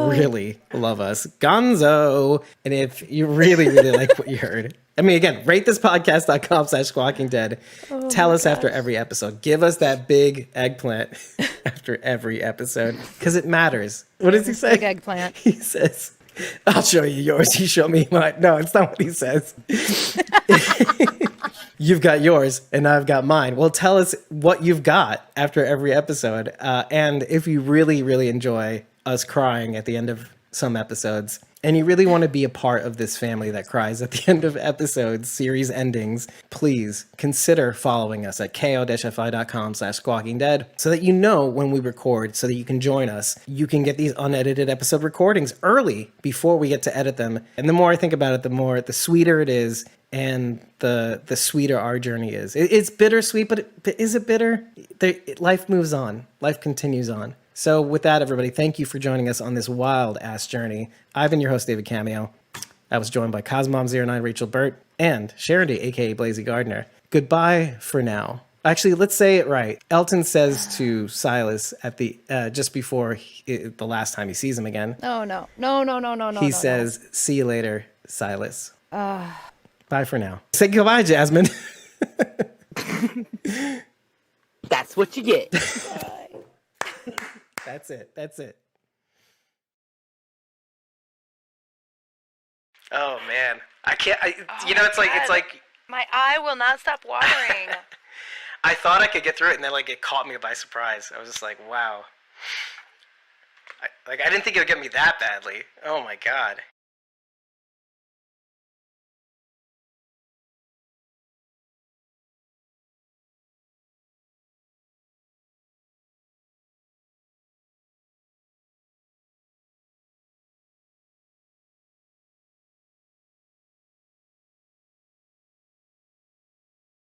Really love us. Gonzo. And if you really, really like what you heard, again, ratethispodcast.com/squawkingdead. Tell us after every episode. Give us that big eggplant after every episode because it matters. What does he say? Big eggplant. He says, I'll show you yours. You show me mine. No, it's not what he says. You've got yours and I've got mine. Well, tell us what you've got after every episode. And if you really, really enjoy us crying at the end of some episodes, and you really want to be a part of this family that cries at the end of episodes, series endings, please consider following us at ko-fi.com/squawkingdead so that you know when we record, so that you can join us. You can get these unedited episode recordings early before we get to edit them. And the more I think about it, the sweeter it is, and the sweeter our journey is. It's bittersweet, but is it bitter? Life moves on. Life continues on. So with that, everybody, thank you for joining us on this wild-ass journey. I've been your host, David Cameo. I was joined by Cosmom09, Rachel Burt, and Sharon D, a.k.a. Blazy Gardner. Goodbye for now. Actually, let's say it right. Elton says to Silas at the just before the last time he sees him again. No. He says, see you later, Silas. Bye for now. Say goodbye, Jasmine. That's what you get. That's it. Oh man, I can't. It's like my eye will not stop watering. I thought I could get through it, and then it caught me by surprise. I was just like, wow. I didn't think it would get me that badly. Oh my god.